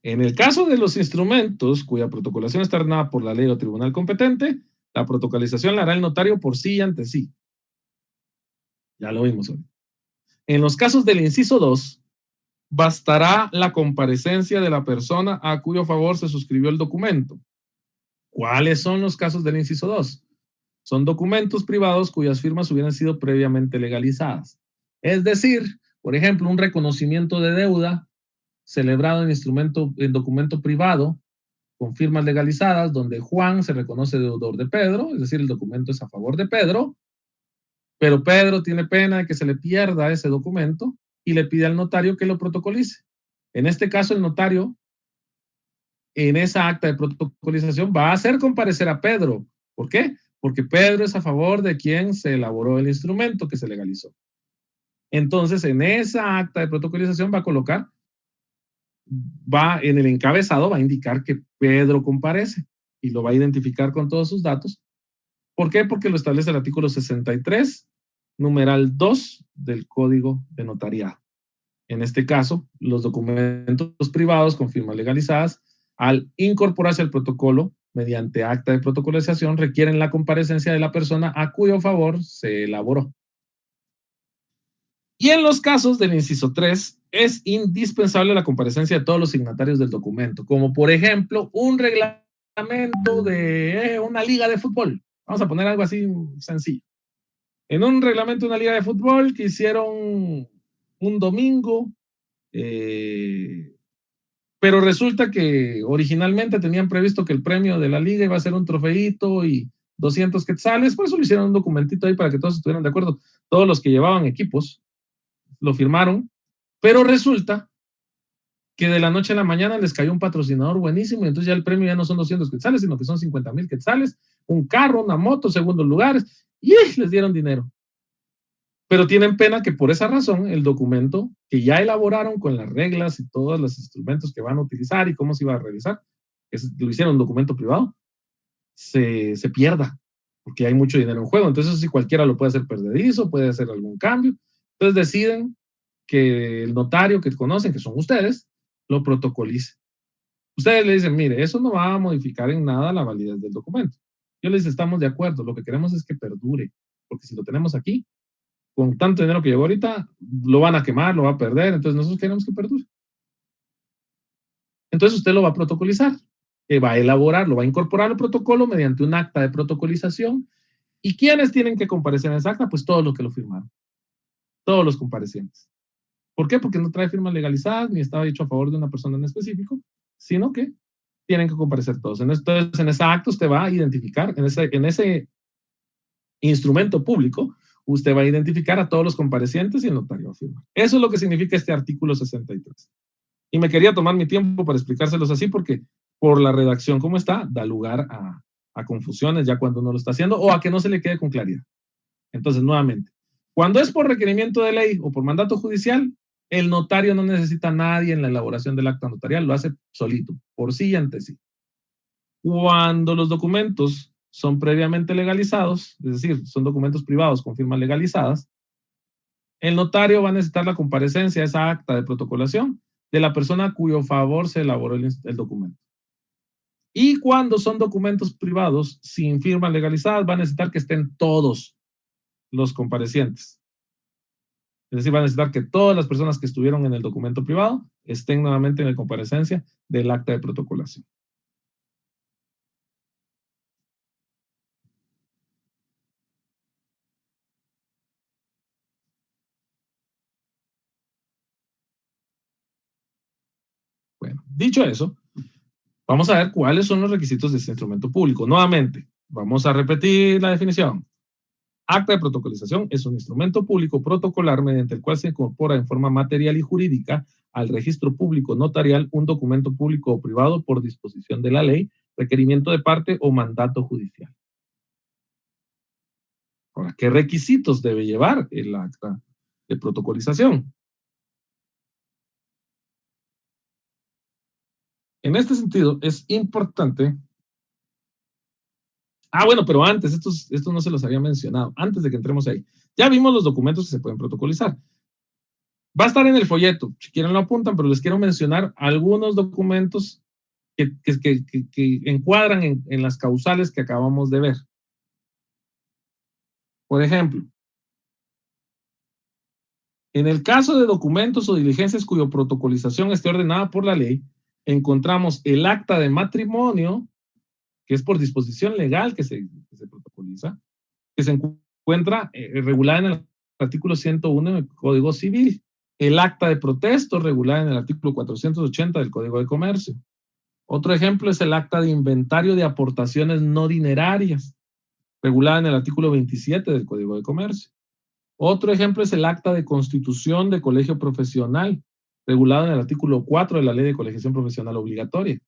En el caso de los instrumentos cuya protocolación está ordenada por la ley o tribunal competente, la protocolización la hará el notario por sí y ante sí. Ya lo vimos hoy. En los casos del inciso 2, bastará la comparecencia de la persona a cuyo favor se suscribió el documento. ¿Cuáles son los casos del inciso 2? Son documentos privados cuyas firmas hubieran sido previamente legalizadas. Es decir, por ejemplo, un reconocimiento de deuda celebrado en documento privado con firmas legalizadas, donde Juan se reconoce deudor de Pedro, es decir, el documento es a favor de Pedro, pero Pedro tiene pena de que se le pierda ese documento y le pide al notario que lo protocolice. En este caso, el notario, en esa acta de protocolización, va a hacer comparecer a Pedro. ¿Por qué? Porque Pedro es a favor de quien se elaboró el instrumento que se legalizó. Entonces, en esa acta de protocolización va a colocar, en el encabezado va a indicar que Pedro comparece y lo va a identificar con todos sus datos. ¿Por qué? Porque lo establece el artículo 63, numeral 2 del Código de Notariado. En este caso, los documentos privados con firmas legalizadas, al incorporarse al protocolo mediante acta de protocolización, requieren la comparecencia de la persona a cuyo favor se elaboró. Y en los casos del inciso 3, es indispensable la comparecencia de todos los signatarios del documento, como por ejemplo un reglamento de una liga de fútbol. Vamos a poner algo así sencillo. En un reglamento de una liga de fútbol que hicieron un domingo, pero resulta que originalmente tenían previsto que el premio de la liga iba a ser un trofeito y 200 quetzales, por eso le hicieron un documentito ahí para que todos estuvieran de acuerdo. Todos los que llevaban equipos lo firmaron, pero resulta que de la noche a la mañana les cayó un patrocinador buenísimo y entonces ya el premio ya no son 200 quetzales, sino que son 50,000 quetzales, un carro, una moto, segundos lugares, y les dieron dinero. Pero tienen pena que por esa razón el documento que ya elaboraron con las reglas y todos los instrumentos que van a utilizar y cómo se iba a realizar, lo hicieron un documento privado, se pierda, porque hay mucho dinero en juego. Entonces, si cualquiera lo puede hacer perdedizo, puede hacer algún cambio. Entonces deciden que el notario que conocen, que son ustedes, lo protocolice. Ustedes le dicen, mire, eso no va a modificar en nada la validez del documento. Yo les estamos de acuerdo, lo que queremos es que perdure, porque si lo tenemos aquí, con tanto dinero que llegó ahorita, lo van a quemar, lo va a perder, entonces nosotros queremos que perdure. Entonces usted lo va a protocolizar, va a elaborar, lo va a incorporar al protocolo mediante un acta de protocolización. ¿Y quiénes tienen que comparecer en esa acta? Pues todos los que lo firmaron, todos los comparecientes. ¿Por qué? Porque no trae firmas legalizadas, ni estaba hecho a favor de una persona en específico, sino que tienen que comparecer todos. Entonces, en esa acta usted va a identificar, en ese instrumento público, usted va a identificar a todos los comparecientes y el notario va a firmar. Eso es lo que significa este artículo 63. Y me quería tomar mi tiempo para explicárselos así porque por la redacción como está, da lugar a confusiones ya cuando uno lo está haciendo o a que no se le quede con claridad. Entonces, nuevamente, cuando es por requerimiento de ley o por mandato judicial, el notario no necesita a nadie en la elaboración del acta notarial, lo hace solito, por sí y ante sí. Cuando los documentos son previamente legalizados, es decir, son documentos privados con firmas legalizadas, el notario va a necesitar la comparecencia, esa acta de protocolación, de la persona a cuyo favor se elaboró el documento. Y cuando son documentos privados sin firmas legalizadas, va a necesitar que estén todos los comparecientes. Es decir, va a necesitar que todas las personas que estuvieron en el documento privado estén nuevamente en la comparecencia del acta de protocolación. Bueno, dicho eso, vamos a ver cuáles son los requisitos de este instrumento público. Nuevamente, vamos a repetir la definición. Acta de protocolización es un instrumento público protocolar mediante el cual se incorpora en forma material y jurídica al registro público notarial un documento público o privado por disposición de la ley, requerimiento de parte o mandato judicial. Ahora, ¿qué requisitos debe llevar el acta de protocolización? En este sentido, es importante. Bueno, pero antes, estos no se los había mencionado, antes de que entremos ahí. Ya vimos los documentos que se pueden protocolizar. Va a estar en el folleto, si quieren lo apuntan, pero les quiero mencionar algunos documentos que encuadran en las causales que acabamos de ver. Por ejemplo, en el caso de documentos o diligencias cuya protocolización esté ordenada por la ley, encontramos el acta de matrimonio, que es por disposición legal que se protocoliza, que se encuentra regulada en el artículo 101 del Código Civil, el acta de protesto regulada en el artículo 480 del Código de Comercio. Otro ejemplo es el acta de inventario de aportaciones no dinerarias, regulada en el artículo 27 del Código de Comercio. Otro ejemplo es el acta de constitución de colegio profesional, regulada en el artículo 4 de la Ley de Colegiación Profesional Obligatoria.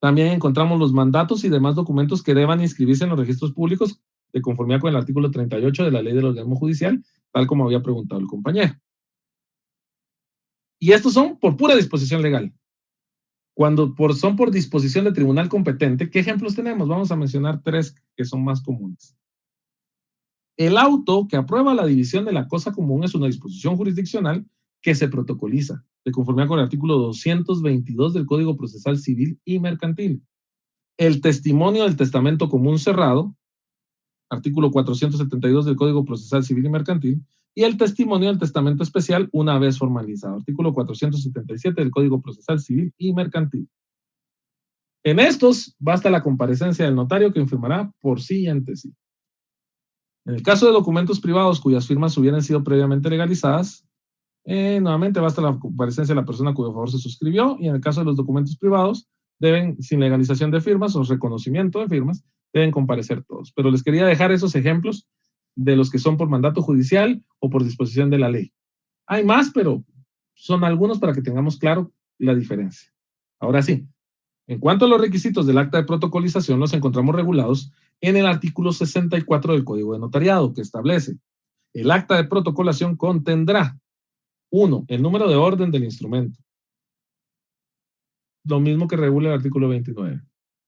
También encontramos los mandatos y demás documentos que deban inscribirse en los registros públicos de conformidad con el artículo 38 de la Ley del Organismo Judicial, tal como había preguntado el compañero. Y estos son por pura disposición legal. Cuando son por disposición de tribunal competente, ¿qué ejemplos tenemos? Vamos a mencionar tres que son más comunes. El auto que aprueba la división de la cosa común es una disposición jurisdiccional que se protocoliza, de conformidad con el artículo 222 del Código Procesal Civil y Mercantil. El testimonio del testamento común cerrado, artículo 472 del Código Procesal Civil y Mercantil, y el testimonio del testamento especial una vez formalizado, artículo 477 del Código Procesal Civil y Mercantil. En estos basta la comparecencia del notario que informará por sí y ante sí. En el caso de documentos privados cuyas firmas hubieran sido previamente legalizadas, nuevamente basta la comparecencia de la persona cuyo favor se suscribió, y en el caso de los documentos privados, deben, sin legalización de firmas o reconocimiento de firmas, deben comparecer todos. Pero les quería dejar esos ejemplos de los que son por mandato judicial o por disposición de la ley. Hay más, pero son algunos para que tengamos claro la diferencia. Ahora sí, en cuanto a los requisitos del acta de protocolización, los encontramos regulados en el artículo 64 del Código de Notariado, que establece: el acta de protocolación contendrá: 1. El número de orden del instrumento. Lo mismo que regula el artículo 29.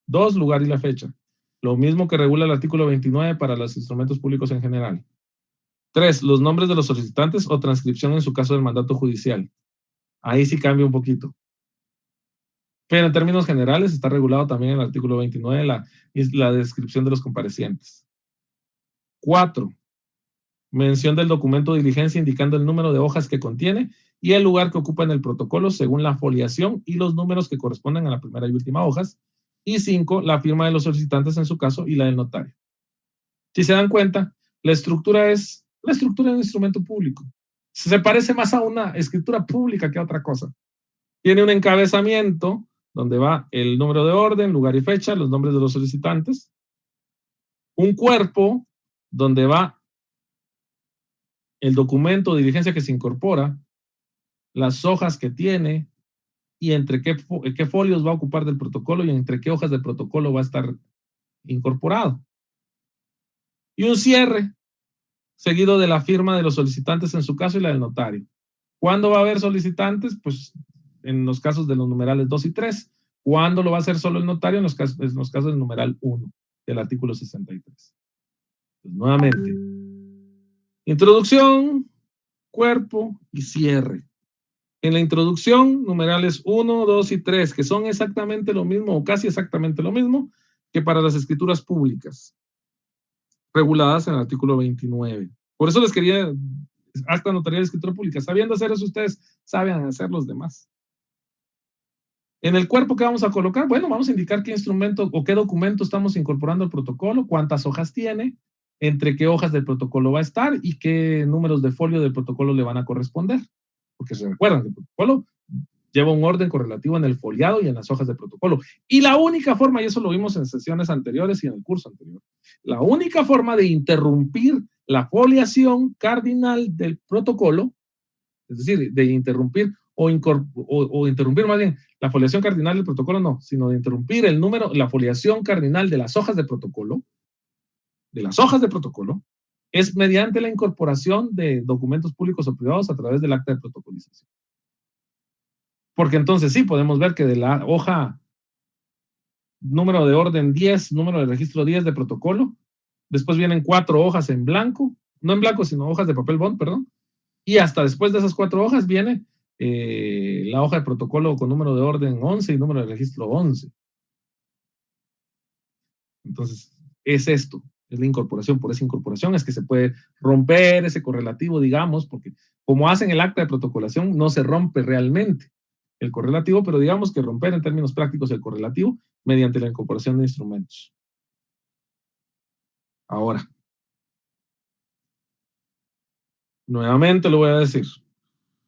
2. Lugar y la fecha. Lo mismo que regula el artículo 29 para los instrumentos públicos en general. 3. Los nombres de los solicitantes o transcripción en su caso del mandato judicial. Ahí sí cambia un poquito. Pero en términos generales está regulado también en el artículo 29 la descripción de los comparecientes. 4. Mención del documento de diligencia indicando el número de hojas que contiene y el lugar que ocupa en el protocolo según la foliación y los números que corresponden a la primera y última hojas. Y 5. La firma de los solicitantes en su caso y la del notario. Si se dan cuenta, la estructura es la estructura de un instrumento público. Se parece más a una escritura pública que a otra cosa. Tiene un encabezamiento donde va el número de orden, lugar y fecha, los nombres de los solicitantes. Un cuerpo donde va el documento de diligencia que se incorpora, las hojas que tiene y entre qué folios va a ocupar del protocolo y entre qué hojas del protocolo va a estar incorporado. Y un cierre, seguido de la firma de los solicitantes en su caso y la del notario. ¿Cuándo va a haber solicitantes? Pues en los casos de los numerales 2 y 3. ¿Cuándo lo va a hacer solo el notario? En los casos del numeral 1 del artículo 63. Pues nuevamente, introducción, cuerpo y cierre. En la introducción, numerales 1, 2 y 3, que son exactamente lo mismo o casi exactamente lo mismo que para las escrituras públicas, reguladas en el artículo 29. Por eso les quería acta notarial de escritura pública. Sabiendo hacer eso, ustedes saben hacer los demás. En el cuerpo, ¿qué vamos a colocar? Bueno, vamos a indicar qué instrumento o qué documento estamos incorporando al protocolo, cuántas hojas tiene, entre qué hojas del protocolo va a estar y qué números de folio del protocolo le van a corresponder. Porque se recuerdan que el protocolo lleva un orden correlativo en el foliado y en las hojas de protocolo. Y la única forma, y eso lo vimos en sesiones anteriores y en el curso anterior, la única forma de interrumpir la foliación cardinal del protocolo, es decir, de interrumpir o interrumpir más bien la foliación cardinal del protocolo, no, sino de interrumpir el número, la foliación cardinal de las hojas de protocolo, es mediante la incorporación de documentos públicos o privados a través del acta de protocolización. Porque entonces sí podemos ver que de la hoja número de orden 10, número de registro 10 de protocolo, después vienen 4 hojas en blanco, no en blanco, sino hojas de papel bond, perdón, y hasta después de esas 4 hojas viene la hoja de protocolo con número de orden 11 y número de registro 11. Entonces, es esto, es la incorporación. Por esa incorporación es que se puede romper ese correlativo, digamos, porque como hacen el acta de protocolación, no se rompe realmente el correlativo, pero digamos que romper en términos prácticos el correlativo mediante la incorporación de instrumentos. Ahora, nuevamente lo voy a decir.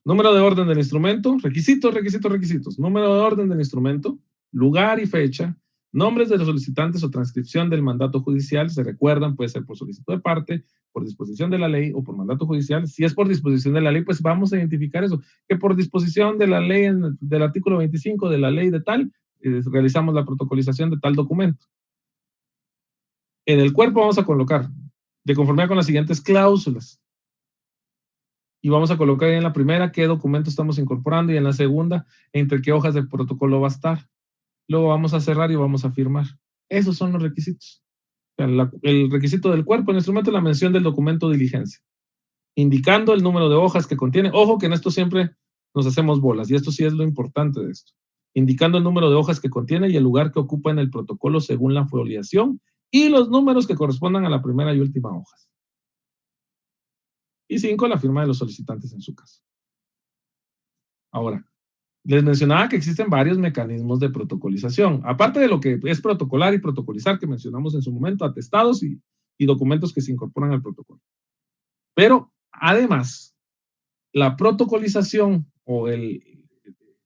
Número de orden del instrumento, requisitos. Número de orden del instrumento, lugar y fecha, nombres de los solicitantes o transcripción del mandato judicial, se recuerdan, puede ser por solicitud de parte, por disposición de la ley o por mandato judicial. Si es por disposición de la ley, pues vamos a identificar eso, que por disposición de la ley del artículo 25 de la ley de tal, realizamos la protocolización de tal documento. En el cuerpo vamos a colocar, de conformidad con las siguientes cláusulas, y vamos a colocar en la primera qué documento estamos incorporando y en la segunda entre qué hojas del protocolo va a estar. Luego vamos a cerrar y vamos a firmar. Esos son los requisitos. O sea, el requisito del cuerpo, el instrumento, la mención del documento de diligencia, indicando el número de hojas que contiene. Ojo que en esto siempre nos hacemos bolas y esto sí es lo importante de esto. Indicando el número de hojas que contiene y el lugar que ocupa en el protocolo según la foliación y los números que correspondan a la primera y última hojas. Y 5, la firma de los solicitantes en su caso. Ahora, les mencionaba que existen varios mecanismos de protocolización. Aparte de lo que es protocolar y protocolizar que mencionamos en su momento, atestados y y documentos que se incorporan al protocolo. Pero, además, la protocolización o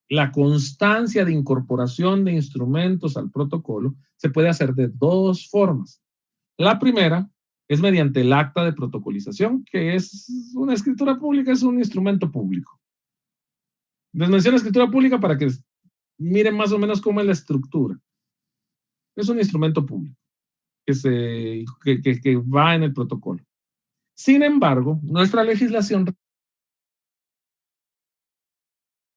la constancia de incorporación de instrumentos al protocolo se puede hacer de dos formas. La primera es mediante el acta de protocolización, que es una escritura pública, es un instrumento público. Les menciono escritura pública para que miren más o menos cómo es la estructura. Es un instrumento público que va en el protocolo. Sin embargo, nuestra legislación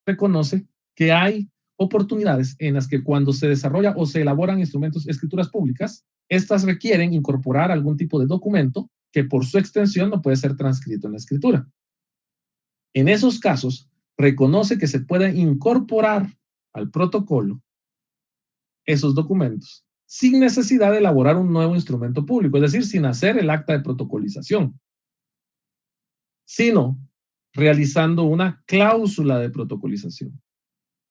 reconoce que hay oportunidades en las que cuando se desarrolla o se elaboran escrituras públicas, estas requieren incorporar algún tipo de documento que por su extensión no puede ser transcrito en la escritura. En esos casos, reconoce que se puede incorporar al protocolo esos documentos sin necesidad de elaborar un nuevo instrumento público, es decir, sin hacer el acta de protocolización, sino realizando una cláusula de protocolización.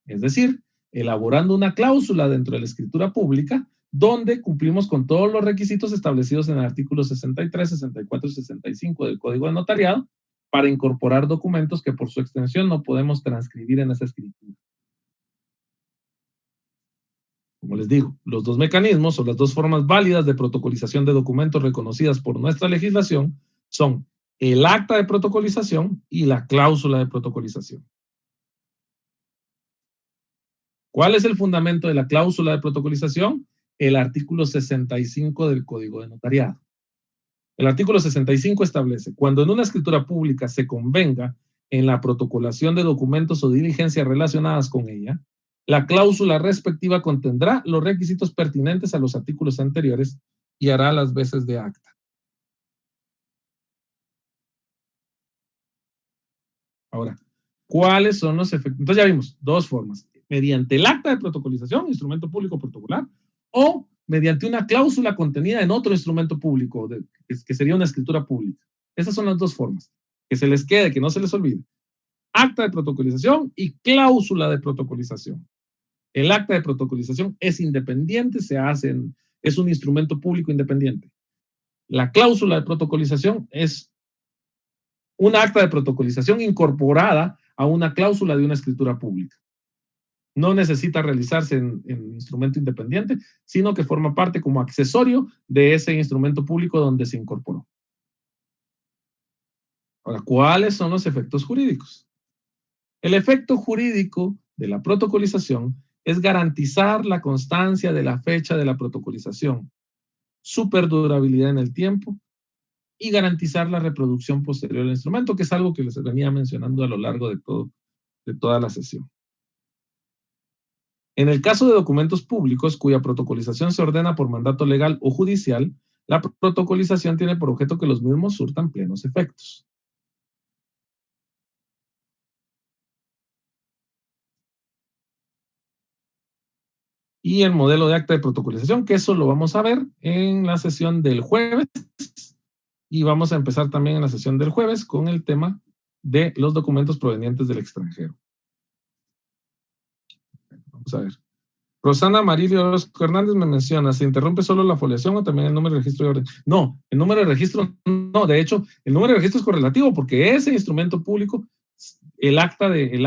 Es decir, elaborando una cláusula dentro de la escritura pública donde cumplimos con todos los requisitos establecidos en el artículo 63, 64 y 65 del Código de Notariado para incorporar documentos que por su extensión no podemos transcribir en esa escritura. Como les digo, los dos mecanismos o las dos formas válidas de protocolización de documentos reconocidas por nuestra legislación son el acta de protocolización y la cláusula de protocolización. ¿Cuál es el fundamento de la cláusula de protocolización? El artículo 65 del Código de Notariado. El artículo 65 establece: cuando en una escritura pública se convenga en la protocolación de documentos o diligencias relacionadas con ella, la cláusula respectiva contendrá los requisitos pertinentes a los artículos anteriores y hará las veces de acta. Ahora, ¿cuáles son los efectos? Entonces ya vimos dos formas: mediante el acta de protocolización, instrumento público protocolar, o mediante una cláusula contenida en otro instrumento público, que sería una escritura pública. Esas son las dos formas. Que se les quede, que no se les olvide. Acta de protocolización y cláusula de protocolización. El acta de protocolización es independiente, es un instrumento público independiente. La cláusula de protocolización es un acta de protocolización incorporada a una cláusula de una escritura pública. No necesita realizarse en instrumento independiente, sino que forma parte como accesorio de ese instrumento público donde se incorporó. Ahora, ¿cuáles son los efectos jurídicos? El efecto jurídico de la protocolización es garantizar la constancia de la fecha de la protocolización, su perdurabilidad en el tiempo y garantizar la reproducción posterior del instrumento, que es algo que les venía mencionando a lo largo de toda la sesión. En el caso de documentos públicos cuya protocolización se ordena por mandato legal o judicial, la protocolización tiene por objeto que los mismos surtan plenos efectos. Y el modelo de acta de protocolización, que eso lo vamos a ver en la sesión del jueves, y vamos a empezar también en la sesión del jueves con el tema de los documentos provenientes del extranjero. Vamos a ver. Rosana Marilia Orozco Hernández me menciona: ¿se interrumpe solo la foliación o también el número de registro de orden? No, el número de registro no, de hecho, el número de registro es correlativo porque ese instrumento público, el acta de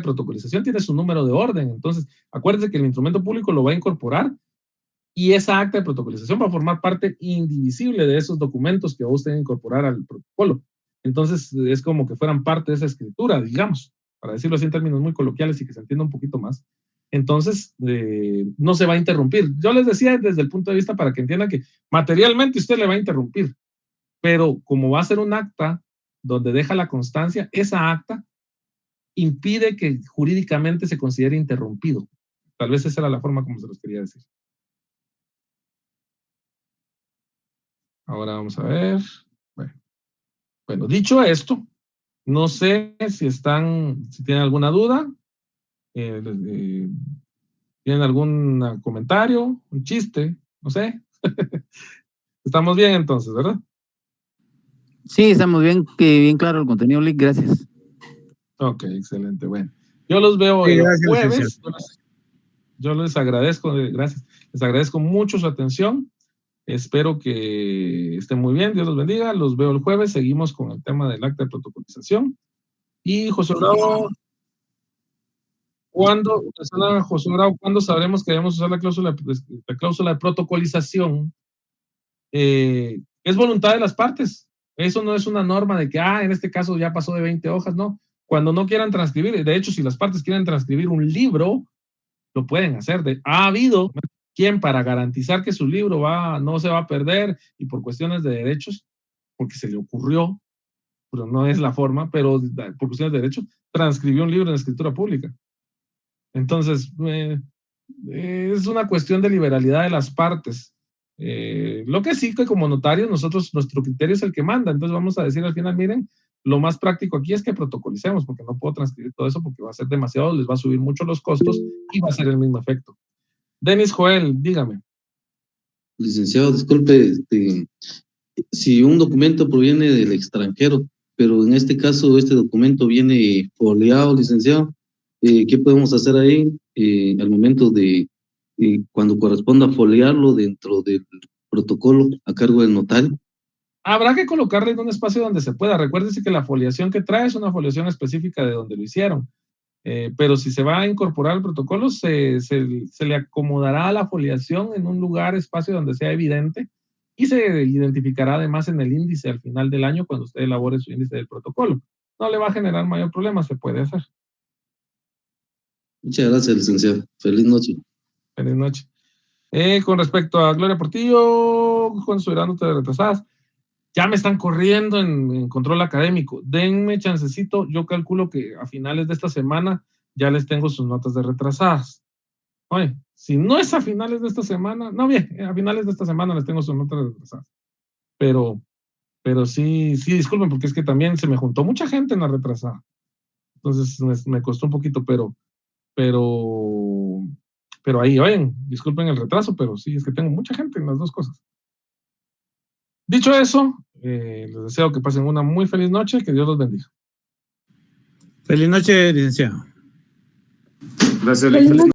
protocolización tiene su número de orden. Entonces, acuérdense que el instrumento público lo va a incorporar y esa acta de protocolización va a formar parte indivisible de esos documentos que vos tenés que incorporar al protocolo. Entonces, es como que fueran parte de esa escritura, digamos, para decirlo así en términos muy coloquiales y que se entienda un poquito más. Entonces, no se va a interrumpir. Yo les decía desde el punto de vista para que entiendan que materialmente usted le va a interrumpir, pero como va a ser un acta donde deja la constancia, esa acta impide que jurídicamente se considere interrumpido. Tal vez esa era la forma como se los quería decir. Ahora vamos a ver. Bueno, dicho esto, no sé si tienen alguna duda, tienen algún comentario, un chiste, no sé. Estamos bien entonces, ¿verdad? Sí, estamos bien, bien claro el contenido, Lick, gracias. Ok, excelente, bueno. Yo los veo el jueves. Yo les agradezco, gracias. Les agradezco mucho su atención. Espero que estén muy bien, Dios los bendiga, los veo el jueves, seguimos con el tema del acta de protocolización. Y José Bravo, ¿cuándo sabremos que debemos usar la cláusula de protocolización? Es voluntad de las partes. Eso no es una norma de que, en este caso ya pasó de 20 hojas, no. Cuando no quieran transcribir, de hecho, si las partes quieren transcribir un libro, lo pueden hacer. Ha habido quien, para garantizar que su libro no se va a perder y por cuestiones de derechos, porque se le ocurrió, pero no es la forma, pero por cuestiones de derechos, transcribió un libro en escritura pública. Entonces, es una cuestión de liberalidad de las partes. Lo que sí que como notarios nuestro criterio es el que manda, entonces vamos a decir al final, miren, lo más práctico aquí es que protocolicemos, porque no puedo transcribir todo eso porque va a ser demasiado, les va a subir mucho los costos y va a ser el mismo efecto. Denis Joel, dígame. Licenciado, disculpe, si un documento proviene del extranjero, pero en este caso este documento viene foliado, licenciado, ¿qué podemos hacer ahí al momento de cuando corresponda foliarlo dentro del protocolo a cargo del notario? Habrá que colocarle en un espacio donde se pueda. Recuérdese que la foliación que trae es una foliación específica de donde lo hicieron. Pero si se va a incorporar al protocolo, se le acomodará a la foliación en un lugar, espacio donde sea evidente y se identificará además en el índice al final del año cuando usted elabore su índice del protocolo. No le va a generar mayor problema, se puede hacer. Muchas gracias, licenciado. Feliz noche. Feliz noche. Con respecto a Gloria Portillo, Juan Soberano, te retrasadas. Ya me están corriendo en control académico. Denme chancecito. Yo calculo que a finales de esta semana ya les tengo sus notas de retrasadas. Oye, si no es a finales de esta semana, no, bien, a finales de esta semana les tengo sus notas de retrasadas. Pero sí, disculpen, porque es que también se me juntó mucha gente en la retrasada. Entonces me costó un poquito, pero ahí, oyen, disculpen el retraso, pero sí, es que tengo mucha gente en las dos cosas. Dicho eso, les deseo que pasen una muy feliz noche, que Dios los bendiga. Feliz noche, licenciado. Gracias, licenciado.